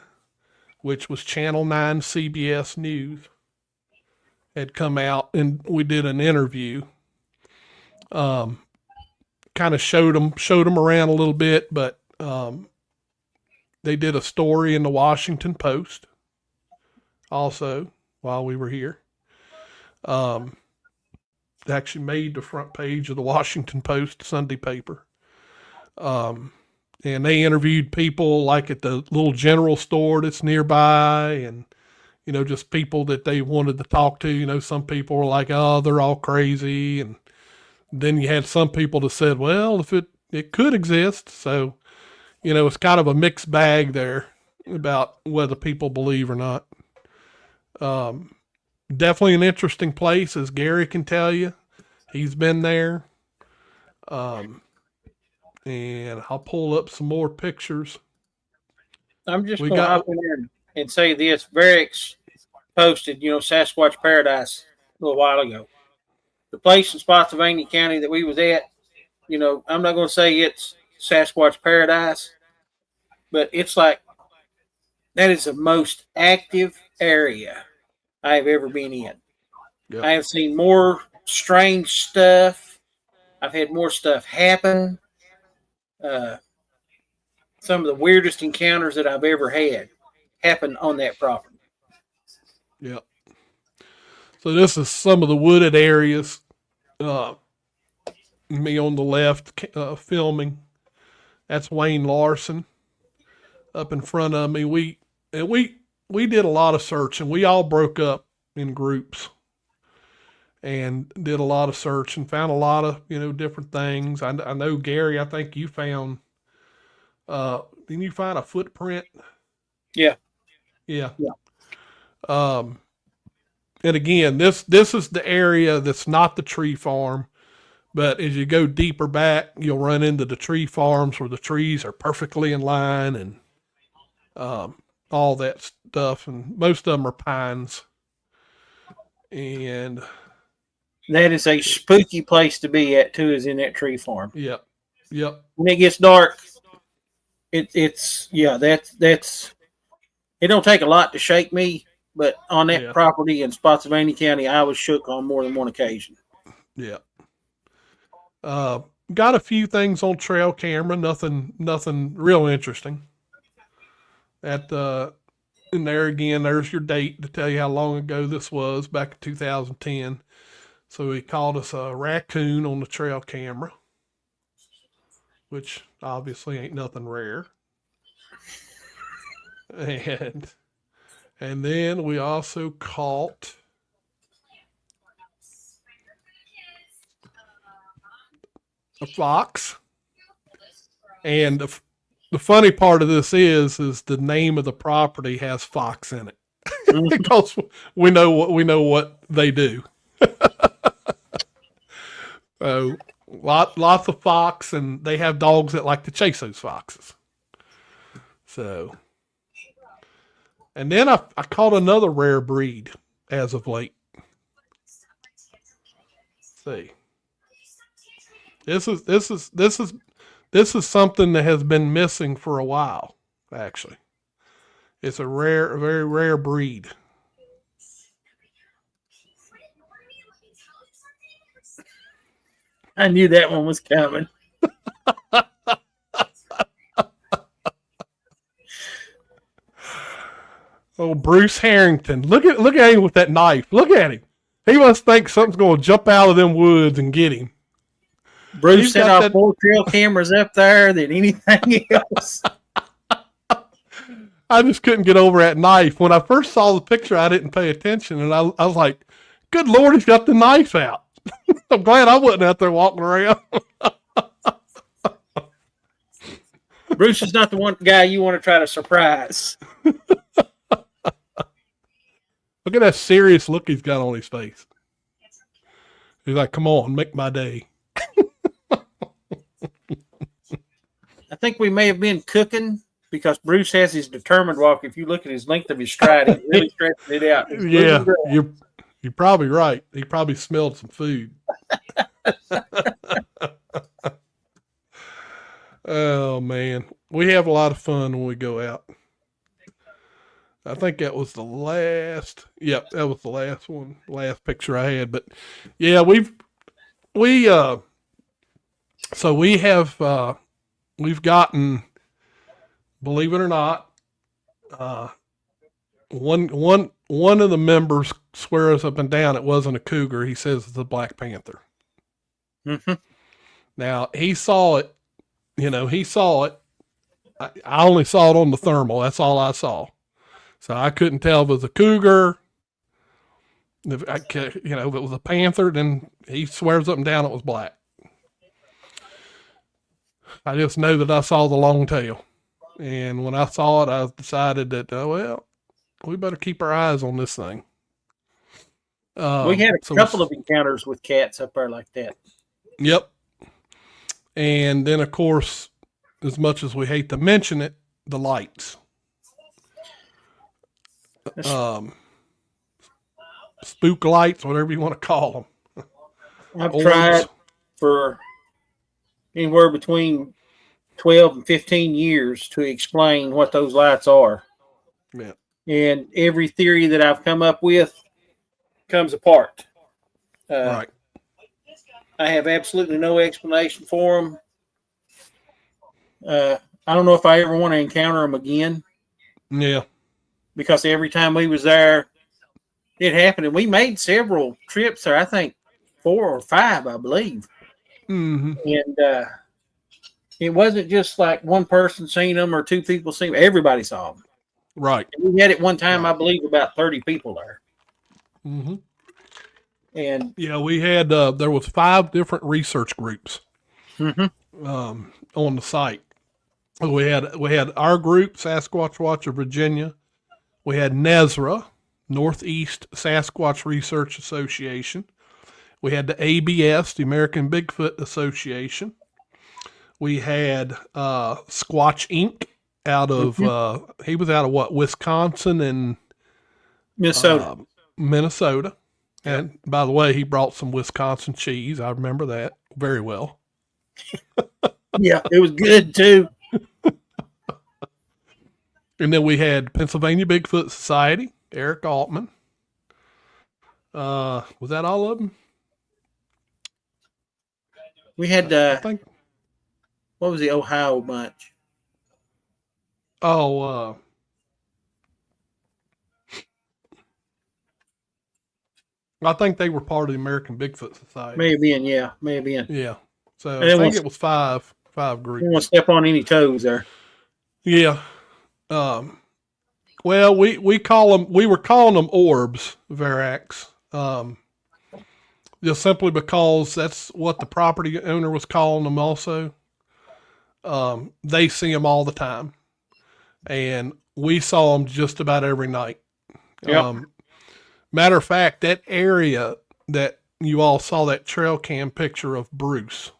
which was Channel 9 CBS News, had come out, and we did an interview. Kind of showed them around a little bit, but they did a story in the Washington Post also while we were here. They actually made the front page of the Washington Post Sunday paper. And they interviewed people like at the little general store that's nearby, and, you know, just people that they wanted to talk to. You know, some people were like, oh, they're all crazy. And then you had some people that said, well, if it could exist. So, you know, it's kind of a mixed bag there about whether people believe or not. Definitely an interesting place, as Gary can tell you. He's been there. And I'll pull up some more pictures. I'm just going to hop in there and say this. Varix posted, Sasquatch Paradise a little while ago. The place in Spotsylvania County that we was at, I'm not going to say it's Sasquatch Paradise, but it's like, that is the most active area I have ever been in. Yep. I have seen more strange stuff. I've had more stuff happen. Some of the weirdest encounters that I've ever had happened on that property. Yep. So this is some of the wooded areas. Me on the left filming. That's Wayne Larson up in front of me. We did a lot of searching. We all broke up in groups and did a lot of search and found a lot of, different things. I know, Gary, I think you found, didn't you find a footprint? Yeah. Yeah. And again, this is the area that's not the tree farm, but as you go deeper back, you'll run into the tree farms where the trees are perfectly in line and all that stuff. And most of them are pines. And that is a spooky place to be at too, is in that tree farm. Yep. When it gets dark, that's it don't take a lot to shake me, but on that property in Spotsylvania County, I was shook on more than one occasion. Yeah. Got a few things on trail camera, nothing real interesting. In there again, there's your date to tell you how long ago this was, back in 2010. So he called us a raccoon on the trail camera, which obviously ain't nothing rare. And then we also caught a fox. And the funny part of this is the name of the property has fox in it. Because we know what they do. So lots of fox, and they have dogs that like to chase those foxes. So, and then I caught another rare breed as of late. Let's see, this is something that has been missing for a while. Actually, it's a very rare breed. I knew that one was coming. Oh, Bruce Harrington. Look at him with that knife. Look at him. He must think something's going to jump out of them woods and get him. Bruce set off more trail cameras up there than anything else. I just couldn't get over that knife. When I first saw the picture, I didn't pay attention, and I was like, good Lord, he's got the knife out. I'm glad I wasn't out there walking around. Bruce is not the one guy you want to try to surprise. Look at that serious look he's got on his face. He's like, come on, make my day. I think we may have been cooking because Bruce has his determined walk. If you look at his length of his stride, he's really stretching it out. Yeah, you're probably right. He probably smelled some food. Oh, man. We have a lot of fun when we go out. I think that was the last. Yep, that was the last one. Last picture I had. But yeah, we've gotten, believe it or not, one of the members swears up and down it wasn't a cougar. He says it's a black panther. Mm-hmm. Now he saw it. I only saw it on the thermal. That's all I saw. So I couldn't tell if it was a cougar. If it was a panther, then he swears up and down it was black. I just know that I saw the long tail. And when I saw it, I decided that, we better keep our eyes on this thing. We had a couple of encounters with cats up there like that. Yep. And then, of course, as much as we hate to mention it, the lights. Spook lights, whatever you want to call them. I've tried for anywhere between 12 and 15 years to explain what those lights are. Yeah. And every theory that I've come up with comes apart. Right. I have absolutely no explanation for them. I don't know if I ever want to encounter them again. Yeah. Because every time we was there, it happened, and we made several trips there. I think 4 or 5, I believe. Mm-hmm. And it wasn't just like one person seen them or 2 people seen them. Everybody saw them. Right. And we had at one time, Right. I believe, about 30 people there. Mm-hmm. And yeah, we had there was 5 different research groups on the site. We had our group, Sasquatch Watch of Virginia. We had NESRA, Northeast Sasquatch Research Association. We had the ABS, the American Bigfoot Association. We had Squatch Inc. out of he was out of what, Wisconsin and Minnesota. And by the way, he brought some Wisconsin cheese. I remember that very well. yeah, it was good too. And then we had Pennsylvania Bigfoot Society, Eric Altman. Was that all of them? We had I think. What was the Ohio bunch? Oh, I think they were part of the American Bigfoot Society. May have been, yeah, may have been. Yeah. So And I think it was five groups. We won't step on any toes there. Yeah. Well, we were calling them Orbs, Verax. Just simply because that's what the property owner was calling them also. They see them all the time. And we saw them just about every night. Yep. Matter of fact, that area that you all saw that trail cam picture of Bruce,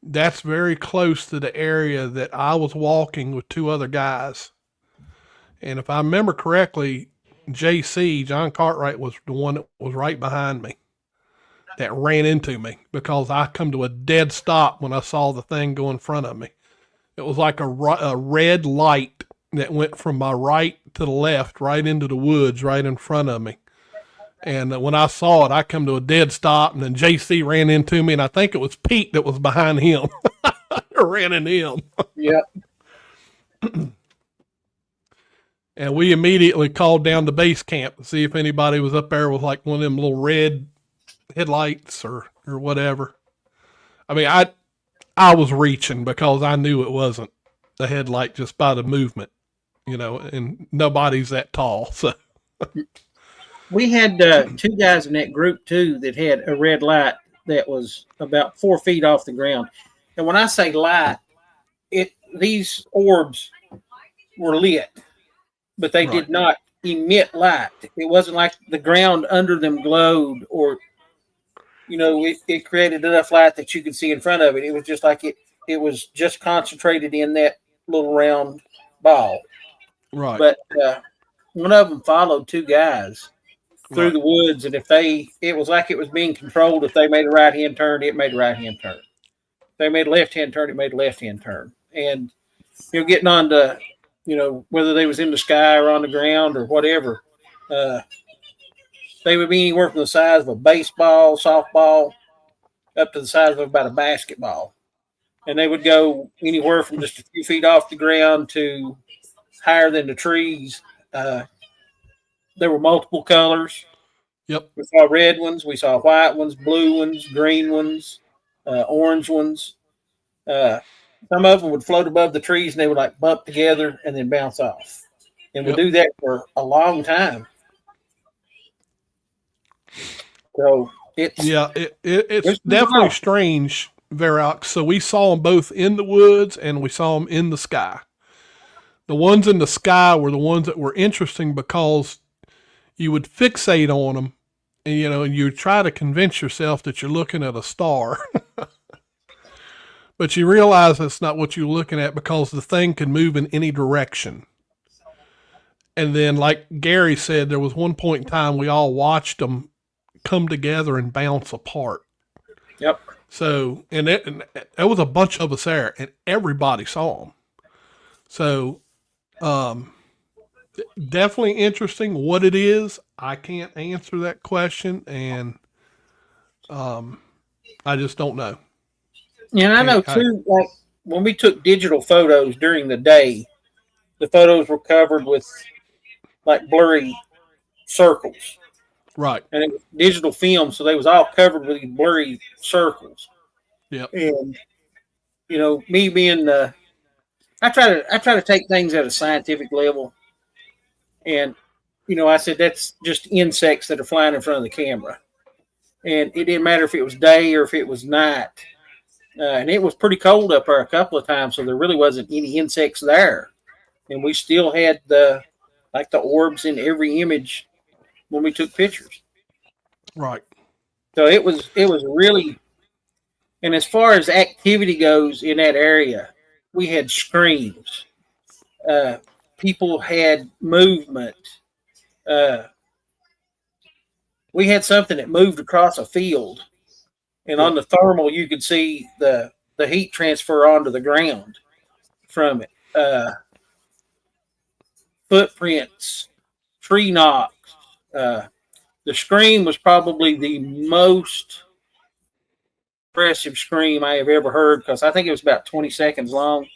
that's very close to the area that I was walking with 2 other guys. And if I remember correctly, John Cartwright, was the one that was right behind me that ran into me because I come to a dead stop when I saw the thing go in front of me. It was like a red light that went from my right to the left, right into the woods, right in front of me. And when I saw it, I come to a dead stop, and then JC ran into me, and I think it was Pete that was behind him. Ran into him. Yeah. And we immediately called down to base camp to see if anybody was up there with like one of them little red headlights or whatever. I mean, I was reaching because I knew it wasn't the headlight just by the movement, and nobody's that tall. So we had 2 guys in that group too that had a red light that was about 4 feet off the ground. And when I say light, these orbs were lit, but they did not emit light. It wasn't like the ground under them glowed or, it created enough light that you could see in front of it. It was just like it was just concentrated in that little round ball. Right. But one of them followed 2 guys through the woods, and it was like it was being controlled. If they made a right-hand turn, it made a right-hand turn. If they made a left-hand turn, it made a left-hand turn. And getting on to, whether they was in the sky or on the ground or whatever, they would be anywhere from the size of a baseball, softball, up to the size of about a basketball. And they would go anywhere from just a few feet off the ground to higher than the trees. There were multiple colors. Yep. We saw red ones, we saw white ones, blue ones, green ones, orange ones. Some of them would float above the trees and they would like bump together and then bounce off. And would do that for a long time. So it's definitely strange, Verox. So we saw them both in the woods and we saw them in the sky. The ones in the sky were the ones that were interesting because you would fixate on them and, and you try to convince yourself that you're looking at a star. But you realize that's not what you're looking at because the thing could move in any direction. And then, like Gary said, there was one point in time we all watched them come together and bounce apart. Yep. So, and there was a bunch of us there, and everybody saw them. So, definitely interesting. What it is, I can't answer that question, and I just don't know. And I know too, like when we took digital photos during the day, the photos were covered with like blurry circles. Right. And it was digital film, so they was all covered with these blurry circles. Yep. And me being I try to take things at a scientific level, and I said that's just insects that are flying in front of the camera, and it didn't matter if it was day or if it was night, and it was pretty cold up there a couple of times, so there really wasn't any insects there, and we still had the orbs in every image when we took pictures. Right. So it was really, and as far as activity goes in that area, we had screams. People had movement. We had something that moved across a field, and on the thermal you could see the heat transfer onto the ground from it. Footprints, tree knocks. The scream was probably the most impressive scream I have ever heard, because I think it was about 20 seconds long.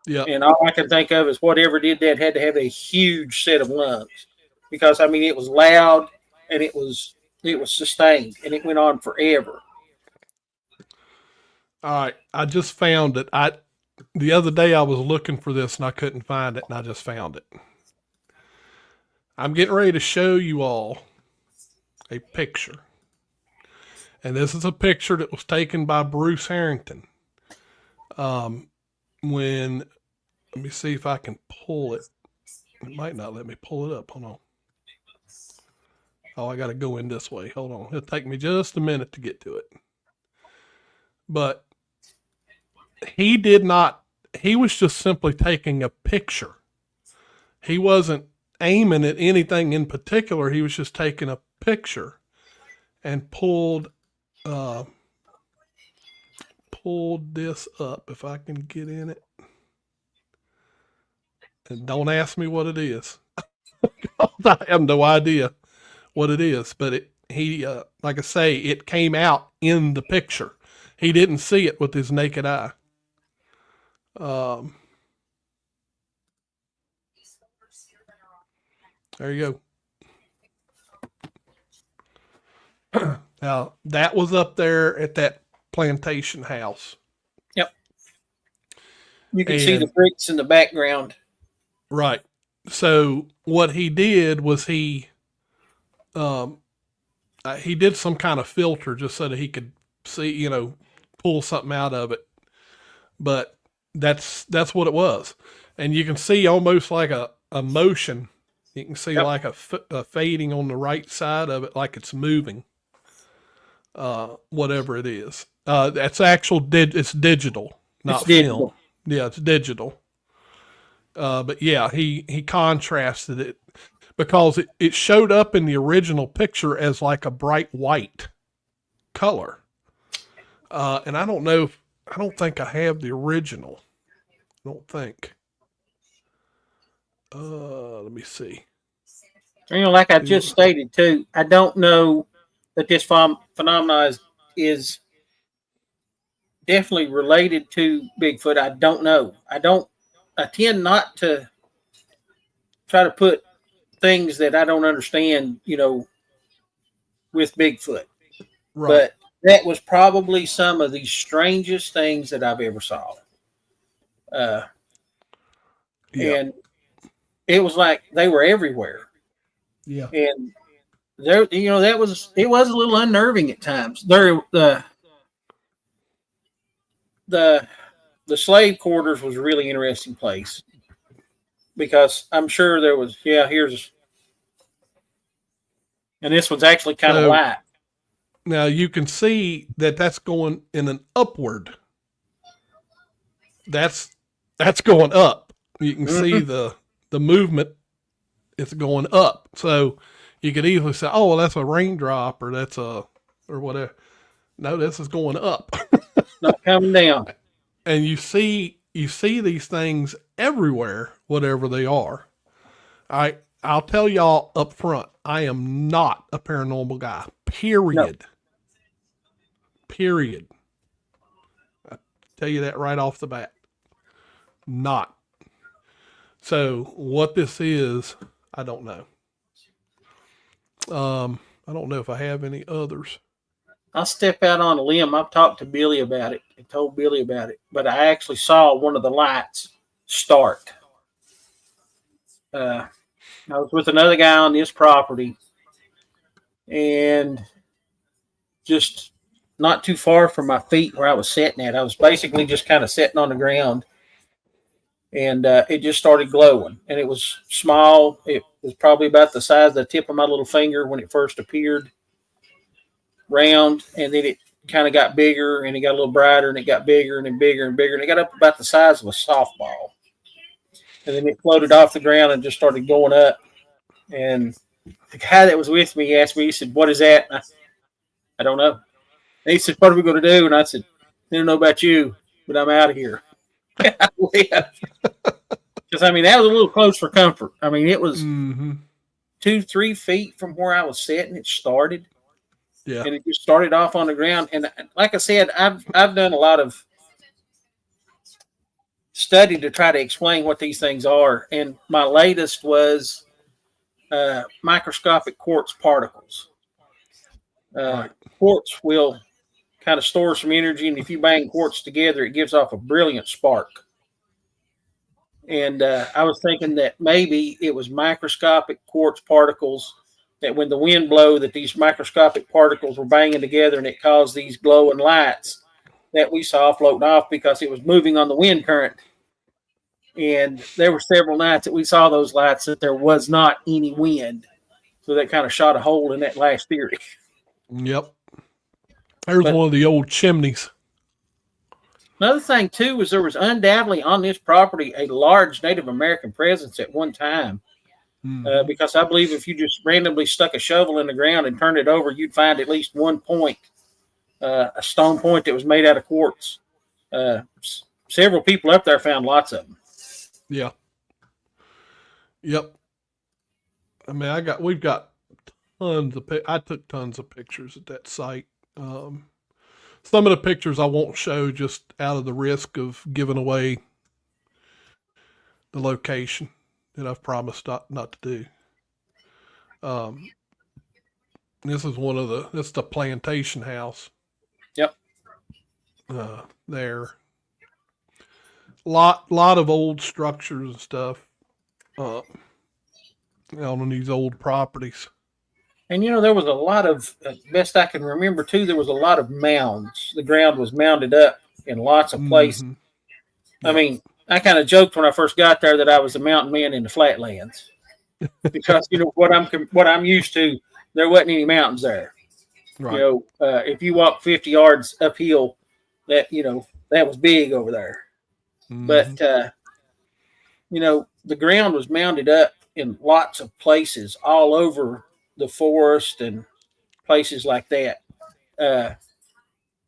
Yeah. And all I can think of is whatever did that had to have a huge set of lungs, because it was loud and it was sustained, and it went on forever. All right. I just found it. The other day I was looking for this and I couldn't find it, and I just found it. I'm getting ready to show you all a picture. And this is a picture that was taken by Bruce Harrington. Let me see if I can pull it. It might not let me pull it up. Hold on. Oh, I got to go in this way. Hold on. It'll take me just a minute to get to it. But he was just simply taking a picture. He wasn't aiming at anything in particular. He was just taking a picture and pulled this up, if I can get in it. And don't ask me what it is. I have no idea what it is, but he like I say, it came out in the picture. He didn't see it with his naked eye. There you go. Now, that was up there at that plantation house. Yep. You can see the bricks in the background. Right. So what he did was he did some kind of filter just so that he could see, pull something out of it. But that's what it was. And you can see almost like a motion. You can see like a fading on the right side of it, like it's moving. Whatever it is. That's it's digital, not film. Yeah, it's digital. But yeah, he contrasted it because it showed up in the original picture as like a bright white color. And I don't think I have the original. I don't think. Let me see. Like I just stated too, I don't know that this phenomenon is definitely related to Bigfoot. I don't know. I tend not to try to put things that I don't understand, with Bigfoot. Right. But that was probably some of the strangest things that I've ever saw. And it was like they were everywhere. Yeah. And there, it was a little unnerving at times. The slave quarters was a really interesting place, because I'm sure there was, and this one's actually kind of light. Now you can see that that's going in an upward. That's going up. You can see the movement. It's going up. So you could easily say, oh, well, that's a raindrop, or or whatever. No, this is going up. Not coming down. And you see these things everywhere, whatever they are. I'll tell y'all up front, I am not a paranormal guy. Period. No. Period. I tell you that right off the bat. Not. So what this is, I don't know. I don't know if I have any others. I'll step out on a limb. I've talked to Billy about it and told Billy about it, but I actually saw one of the lights start. I was with another guy on this property, and just not too far from my feet where I was sitting at. I was basically just kind of sitting on the ground, and it just started glowing. And it was small. It was probably about the size of the tip of my little finger when it first appeared, round, and then it kind of got bigger, and it got a little brighter, and it got bigger and then bigger and bigger, and it got up about the size of a softball. And then it floated off the ground and just started going up. And the guy that was with me asked me, he said, "What is that?" I don't know. And he said, "What are we going to do?" And I said, "I don't know about you, but I'm out of here." Because, I mean, that was a little close for comfort. I mean, it was 2-3 feet from where I was sitting. It started. Yeah. And it just started off on the ground. And like I said, I've done a lot of study to try to explain what these things are. And my latest was microscopic quartz particles. Right. Quartz will kind of store some energy, and if you bang quartz together, it gives off a brilliant spark. And I was thinking that maybe it was microscopic quartz particles, that when the wind blew, that these microscopic particles were banging together, and it caused these glowing lights that we saw floating off because it was moving on the wind current. And there were several nights that we saw those lights that there was not any wind. So that kind of shot a hole in that last theory. Yep. There's one of the old chimneys. Another thing, too, was there was undoubtedly on this property a large Native American presence at one time. Because I believe if you just randomly stuck a shovel in the ground and turned it over, you'd find at least one point, a stone point that was made out of quartz. Several people up there found lots of them. Yeah. Yep. I mean, we've got tons of, I took tons of pictures at that site. Some of the pictures I won't show just out of the risk of giving away the location that I've promised not to do. This is this is the plantation house. Yep. There. Lot of old structures and stuff out on these old properties. And, you know, there was a lot of, best I can remember, too, there was a lot of mounds. The ground was mounded up in lots of places. I mean, I kind of joked when I first got there that I was a mountain man in the flatlands. Because, you know, what I'm used to, there wasn't any mountains there. Right. You know, if you walk 50 yards uphill, that was big over there. But, you know, the ground was mounded up in lots of places all over the forest and places like that.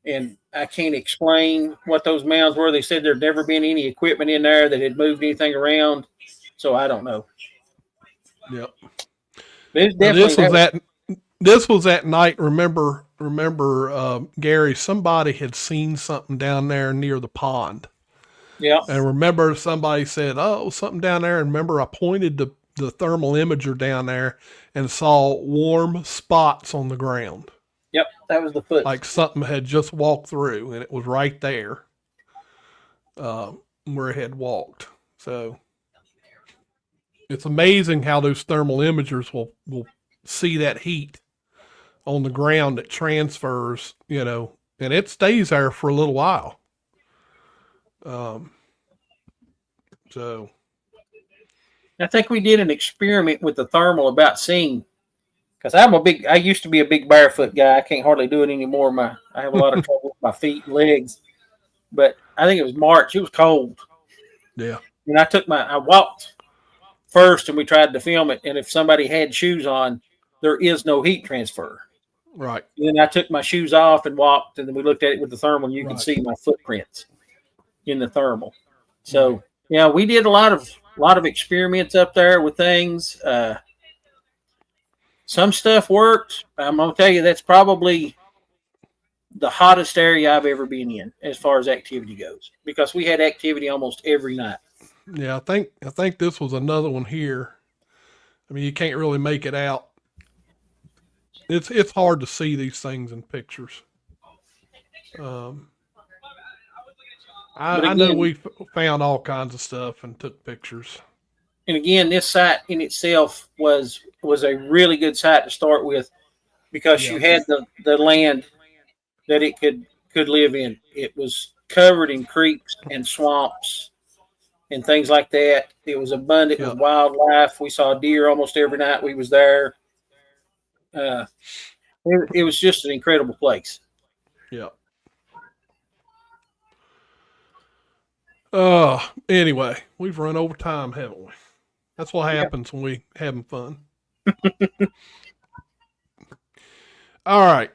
And I can't explain what those mounds were. They said there'd never been any equipment in there that had moved anything around. So I don't know. Yep. This was at night. Remember, Gary, somebody had seen something down there near the pond. Yeah. And remember somebody said, "Oh, something down there." And remember I pointed the thermal imager down there and saw warm spots on the ground. Yep, that was the foot. Like something had just walked through, and it was right there where it had walked. So it's amazing how those thermal imagers will see that heat on the ground that transfers, you know, and it stays there for a little while. So I think we did an experiment with the thermal about seeing, because I used to be a big barefoot guy. I can't hardly do it anymore. I have a lot of trouble with my feet and legs. But I think it was March. It was cold. Yeah. And I walked first and we tried to film it. And if somebody had shoes on, there is no heat transfer. Right. And then I took my shoes off and walked, and then we looked at it with the thermal, and you can see my footprints in the thermal. So yeah, we did a lot of experiments up there with things. Some stuff worked. I'm gonna tell you that's probably the hottest area I've ever been in as far as activity goes, because we had activity almost every night. Yeah, I think this was another one here. I mean, you can't really make it out It's hard to see these things in pictures. I know we found all kinds of stuff and took pictures. And again, this site in itself was a really good site to start with, because you had the land that it could live in. It was covered in creeks and swamps and things like that. It was abundant with wildlife. We saw deer almost every night we was there. It was just an incredible place. Yeah. Anyway, we've run over time, haven't we? That's what happens when we having fun. All right.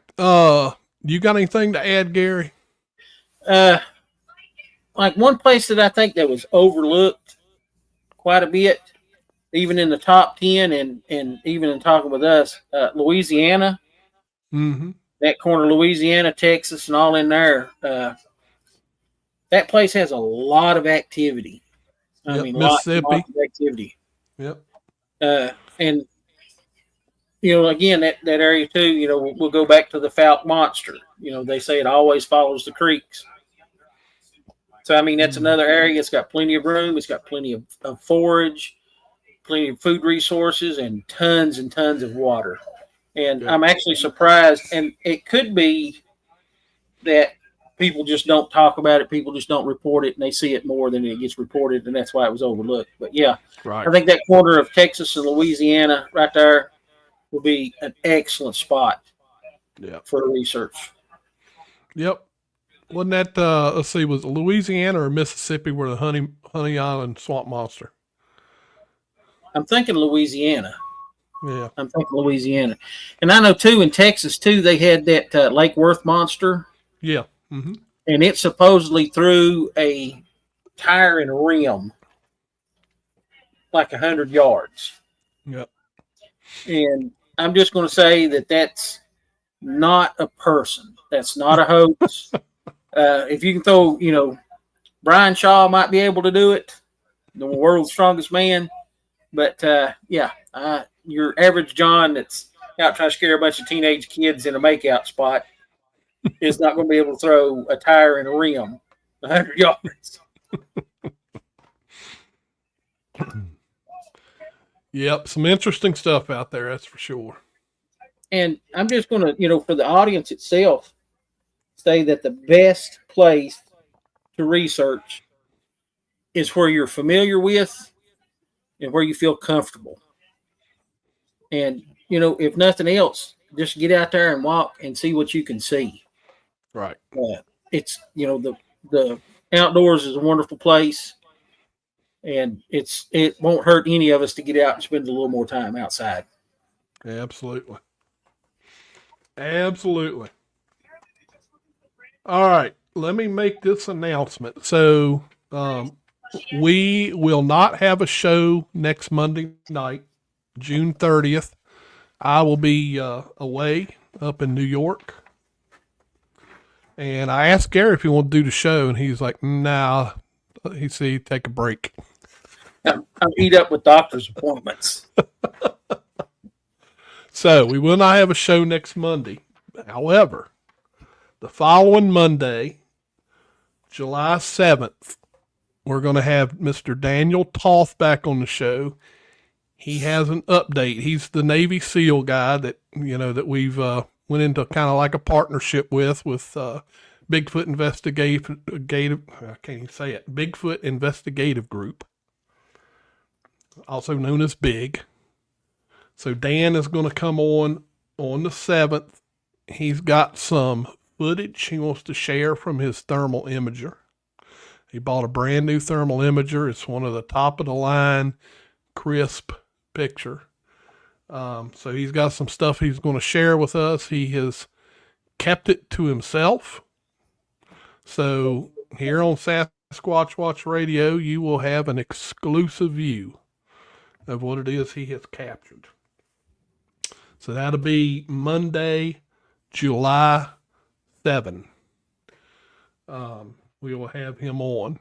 You got anything to add, Gary? Like one place that I think that was overlooked quite a bit, even in the top 10 and even in talking with us, Louisiana. Mm-hmm. That corner, Louisiana, Texas, and all in there. That place has a lot of activity. I mean, Mississippi. lots of activity. Yep. And, again, that area too, we'll go back to the Fouke monster. They say it always follows the creeks. So, I mean, that's another area. It's got plenty of room. It's got plenty of forage, plenty of food resources, and tons of water. And I'm actually surprised. And it could be that people just don't talk about it. People just don't report it, and they see it more than it gets reported, and that's why it was overlooked. But, yeah, right. I think that corner of Texas and Louisiana right there will be an excellent spot for research. Yep. Wasn't that, let's see, was it Louisiana or Mississippi where the Honey Island swamp monster? I'm thinking Louisiana. Yeah. I'm thinking Louisiana. And I know, too, in Texas, too, they had that Lake Worth monster. Yeah. Mm-hmm. And it supposedly threw a tire and a rim like 100 yards. Yep. And I'm just going to say that that's not a person. That's not a hoax. If you can throw, Brian Shaw might be able to do it, the world's strongest man. But, your average John that's out trying to scare a bunch of teenage kids in a makeout spot is not going to be able to throw a tire and a rim 100 yards. Yep, some interesting stuff out there, that's for sure. And I'm just going to, for the audience itself, say that the best place to research is where you're familiar with and where you feel comfortable. And, if nothing else, just get out there and walk and see what you can see. Right. It's, the outdoors is a wonderful place, and it won't hurt any of us to get out and spend a little more time outside. Absolutely. Absolutely. All right. Let me make this announcement. So, we will not have a show next Monday night, June 30th. I will be away up in New York. And I asked Gary if he wanted to do the show, and he's like, nah. He said he'd take a break. I'm eat up with doctor's appointments. So we will not have a show next Monday. However, the following Monday, July 7th, we're going to have Mr. Daniel Toth back on the show. He has an update. He's the Navy SEAL guy that, that we've went into kind of like a partnership with Bigfoot Investigative, I can't even say it, Bigfoot Investigative Group, also known as BIG. So Dan is going to come on the 7th. He's got some footage he wants to share from his thermal imager. He bought a brand new thermal imager. It's one of the top of the line, crisp picture. So he's got some stuff he's going to share with us. He has kept it to himself. So here on Sasquatch Watch Radio, you will have an exclusive view of what it is he has captured. So that'll be Monday, July 7. We will have him on.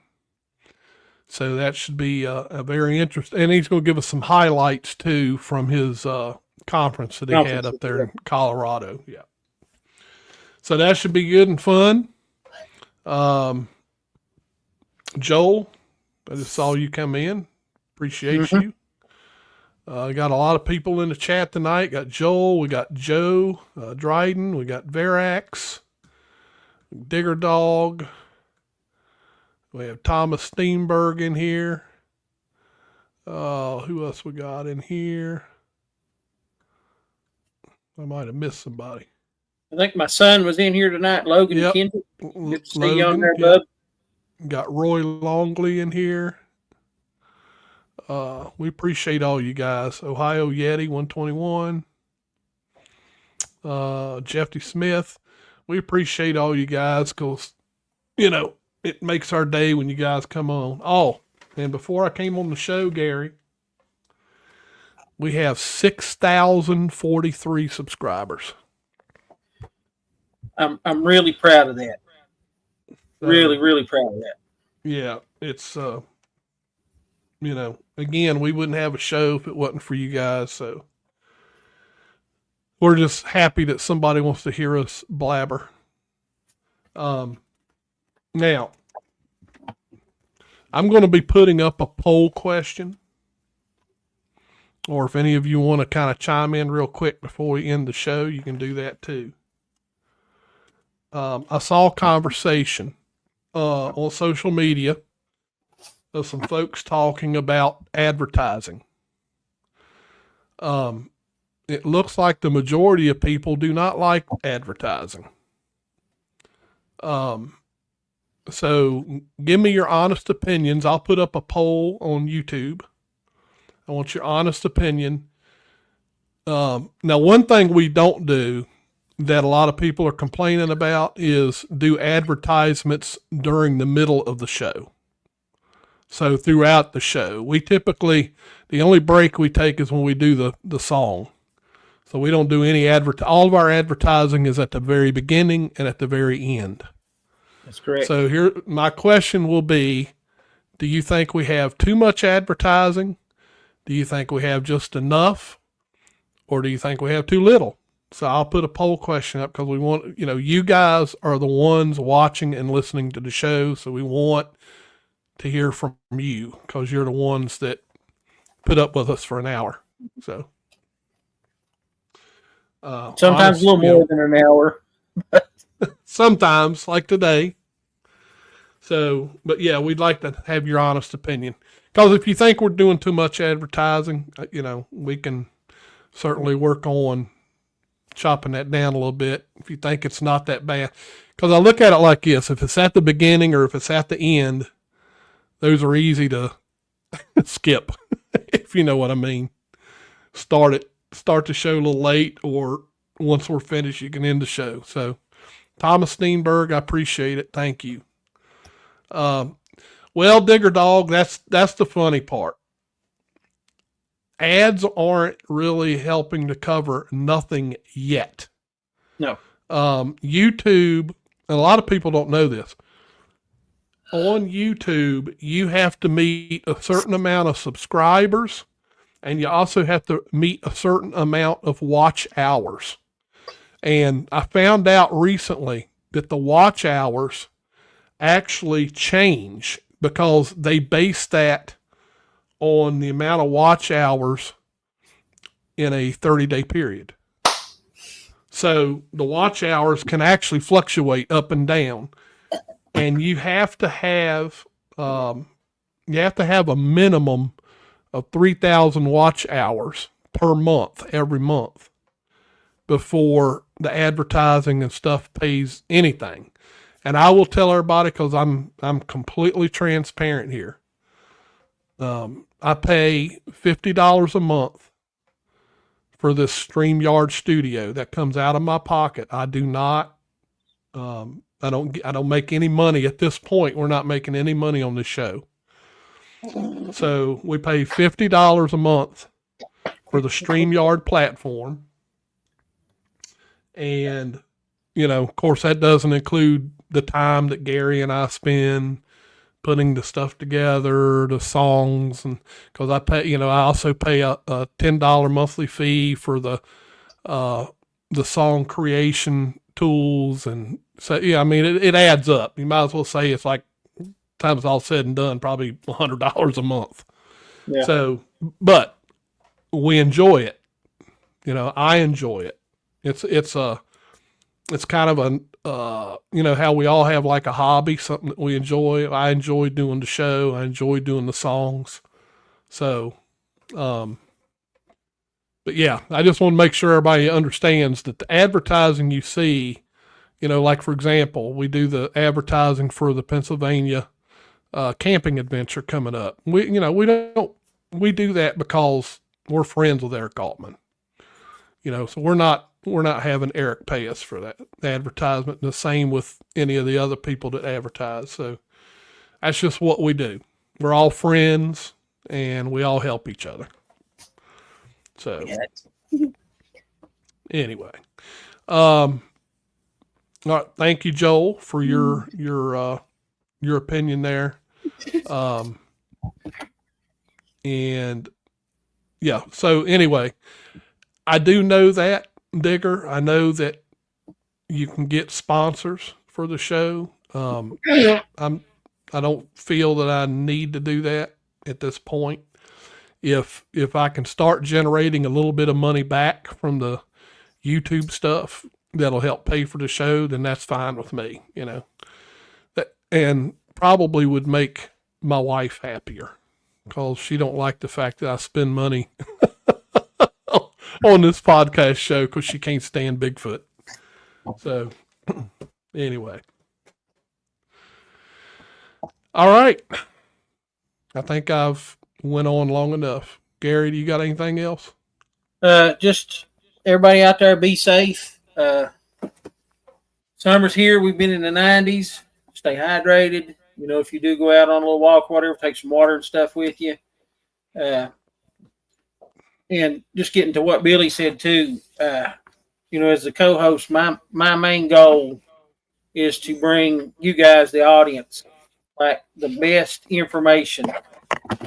So that should be a very interesting, and he's going to give us some highlights too from his conference that he had up there in Colorado. Yeah. So that should be good and fun. Joel, I just saw you come in. Appreciate you. Got a lot of people in the chat tonight. Got Joel, we got Joe, Dryden, we got Verax, Digger Dog. We have Thomas Steenberg in here. Who else we got in here? I might have missed somebody. I think my son was in here tonight, Logan Kendrick. Good to see you on there, bub. Got Roy Longley in here. We appreciate all you guys. Ohio Yeti 121. Jeffy Smith. We appreciate all you guys because, you know, it makes our day when you guys come on. Oh, and before I came on the show, Gary, we have 6,043 subscribers. I'm really proud of that. Really, really proud of that. Yeah, it's you know, again, we wouldn't have a show if it wasn't for you guys, so we're just happy that somebody wants to hear us blabber. Now, I'm going to be putting up a poll question, or if any of you want to kind of chime in real quick before we end the show, you can do that too. I saw a conversation on social media of some folks talking about advertising. It looks like the majority of people do not like advertising. So give me your honest opinions. I'll put up a poll on YouTube. I want your honest opinion. Now, one thing we don't do that a lot of people are complaining about is do advertisements during the middle of the show. So throughout the show, we typically, the only break we take is when we do the song. So we don't do any all of our advertising is at the very beginning and at the very end. That's correct. So here, my question will be, do you think we have too much advertising? Do you think we have just enough? Or do you think we have too little? So I'll put a poll question up because we want, you know, you guys are the ones watching and listening to the show. So we want to hear from you because you're the ones that put up with us for an hour. So sometimes a little more than an hour. Sometimes, like today. So, but yeah, we'd like to have your honest opinion. Because if you think we're doing too much advertising, you know, we can certainly work on chopping that down a little bit if you think it's not that bad. Because I look at it like this. If it's at the beginning or if it's at the end, those are easy to skip, if you know what I mean. Start the show a little late, or once we're finished, you can end the show. So, Thomas Steenberg, I appreciate it. Thank you. Well, Digger Dog, that's the funny part. Ads aren't really helping to cover nothing yet. No. YouTube, and a lot of people don't know this. On YouTube, you have to meet a certain amount of subscribers, and you also have to meet a certain amount of watch hours. And I found out recently that the watch hours actually change because they base that on the amount of watch hours in a 30-day period. So the watch hours can actually fluctuate up and down, and you have to have a minimum of 3,000 watch hours per month, every month, before the advertising and stuff pays anything. And I will tell everybody, because I'm completely transparent here. I pay $50 a month for this StreamYard studio that comes out of my pocket. I do not, I don't make any money at this point. We're not making any money on this show. So we pay $50 a month for the StreamYard platform. And, you know, of course, that doesn't include the time that Gary and I spend putting the stuff together, the songs, and because I also pay a $10 monthly fee for the song creation tools. And so, yeah, I mean, it adds up. You might as well say it's like, times all said and done, probably $100 a month. Yeah. So, but we enjoy it. I enjoy it. It's kind of how we all have like a hobby, something that we enjoy. I enjoy doing the show. I enjoy doing the songs. So, but yeah, I just want to make sure everybody understands that the advertising you see, like for example, we do the advertising for the Pennsylvania camping adventure coming up. We do that because we're friends with Eric Altman. So we're not having Eric pay us for that advertisement. And the same with any of the other people that advertise. So that's just what we do. We're all friends and we all help each other. So anyway, all right. Thank you, Joel, for your opinion there. And yeah, so anyway, I do know that, Digger. I know that you can get sponsors for the show. I don't feel that I need to do that at this point. If I can start generating a little bit of money back from the YouTube stuff that'll help pay for the show, then that's fine with me, and probably would make my wife happier because she don't like the fact that I spend money on this podcast show because she can't stand Bigfoot. So anyway. All right. I think I've went on long enough. Gary, do you got anything else? Just everybody out there, be safe. Summer's here. We've been in the 90s. Stay hydrated. If you do go out on a little walk, whatever, take some water and stuff with you. And just getting to what Billy said too, as the co-host, my main goal is to bring you guys, the audience, like the best information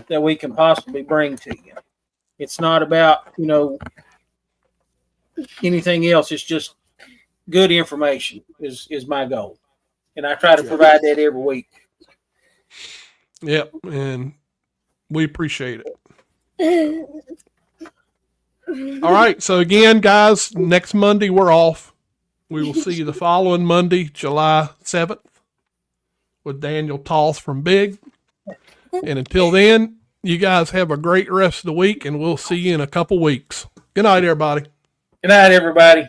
that we can possibly bring to you. It's not about, anything else. It's just good information is my goal. And I try to provide that every week. Yep. And we appreciate it. All right. So again, guys, next Monday we're off. We will see you the following Monday, July 7th, with Daniel Toth from Big. And until then, you guys have a great rest of the week, and we'll see you in a couple weeks. Good night, everybody. Good night, everybody.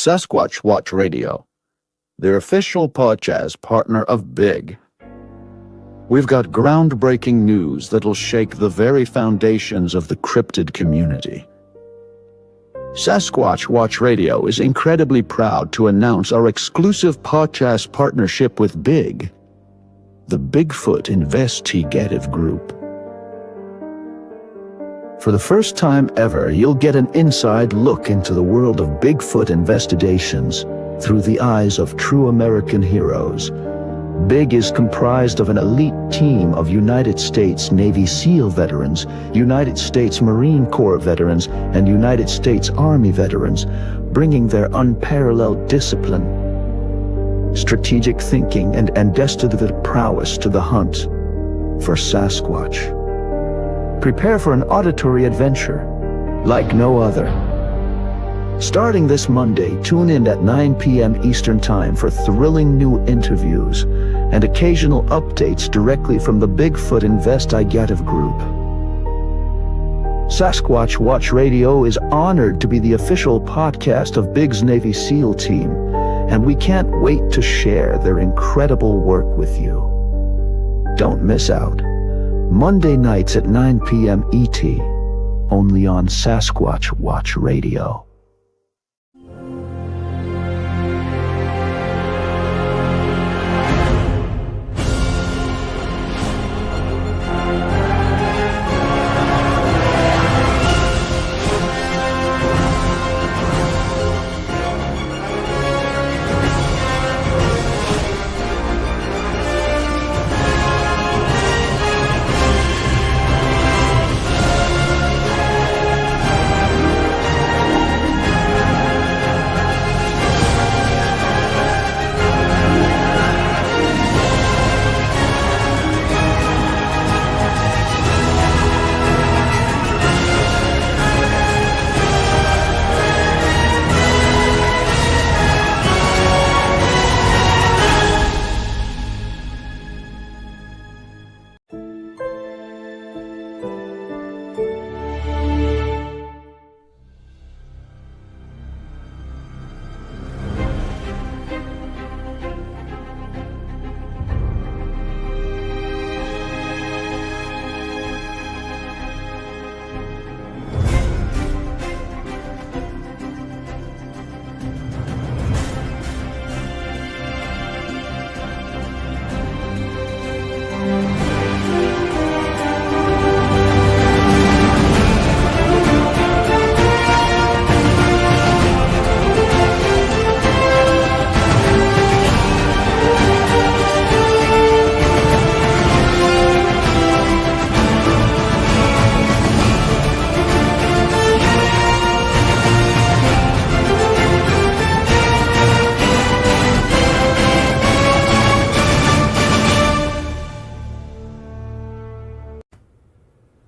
Sasquatch Watch Radio, the official podcast partner of Big. We've got groundbreaking news that'll shake the very foundations of the cryptid community. Sasquatch Watch Radio is incredibly proud to announce our exclusive podcast partnership with Big, the Bigfoot Investigative Group. For the first time ever, you'll get an inside look into the world of Bigfoot investigations through the eyes of true American heroes. Big is comprised of an elite team of United States Navy SEAL veterans, United States Marine Corps veterans, and United States Army veterans, bringing their unparalleled discipline, strategic thinking, and investigative prowess to the hunt for Sasquatch. Prepare for an auditory adventure like no other. Starting this Monday, tune in at 9 p.m. Eastern Time for thrilling new interviews and occasional updates directly from the Bigfoot Investigative Group. Sasquatch Watch Radio is honored to be the official podcast of Big's Navy SEAL team, and we can't wait to share their incredible work with you. Don't miss out. Monday nights at 9 p.m. ET, only on Sasquatch Watch Radio.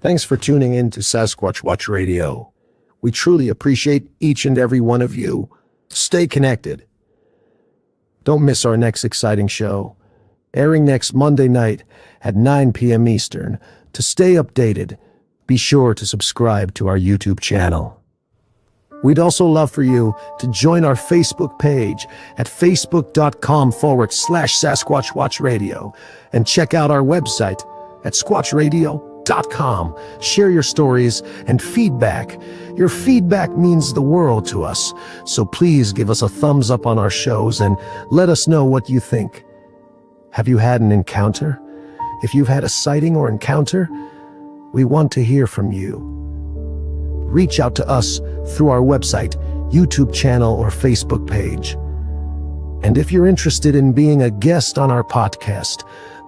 Thanks for tuning in to Sasquatch Watch Radio. We truly appreciate each and every one of you. Stay connected. Don't miss our next exciting show, airing next Monday night at 9 p.m. Eastern. To stay updated, be sure to subscribe to our YouTube channel. We'd also love for you to join our Facebook page at facebook.com/Sasquatch Watch Radio and check out our website at squatchradio.com. Share your stories and feedback. Your feedback means the world to us, so please give us a thumbs up on our shows and let us know what you think. Have you had an encounter? If you've had a sighting or encounter, we want to hear from you. Reach out to us through our website, YouTube channel, or Facebook page. And if you're interested in being a guest on our podcast,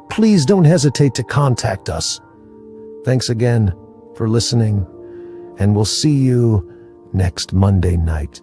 please don't hesitate to contact us. Thanks again for listening, and we'll see you next Monday night.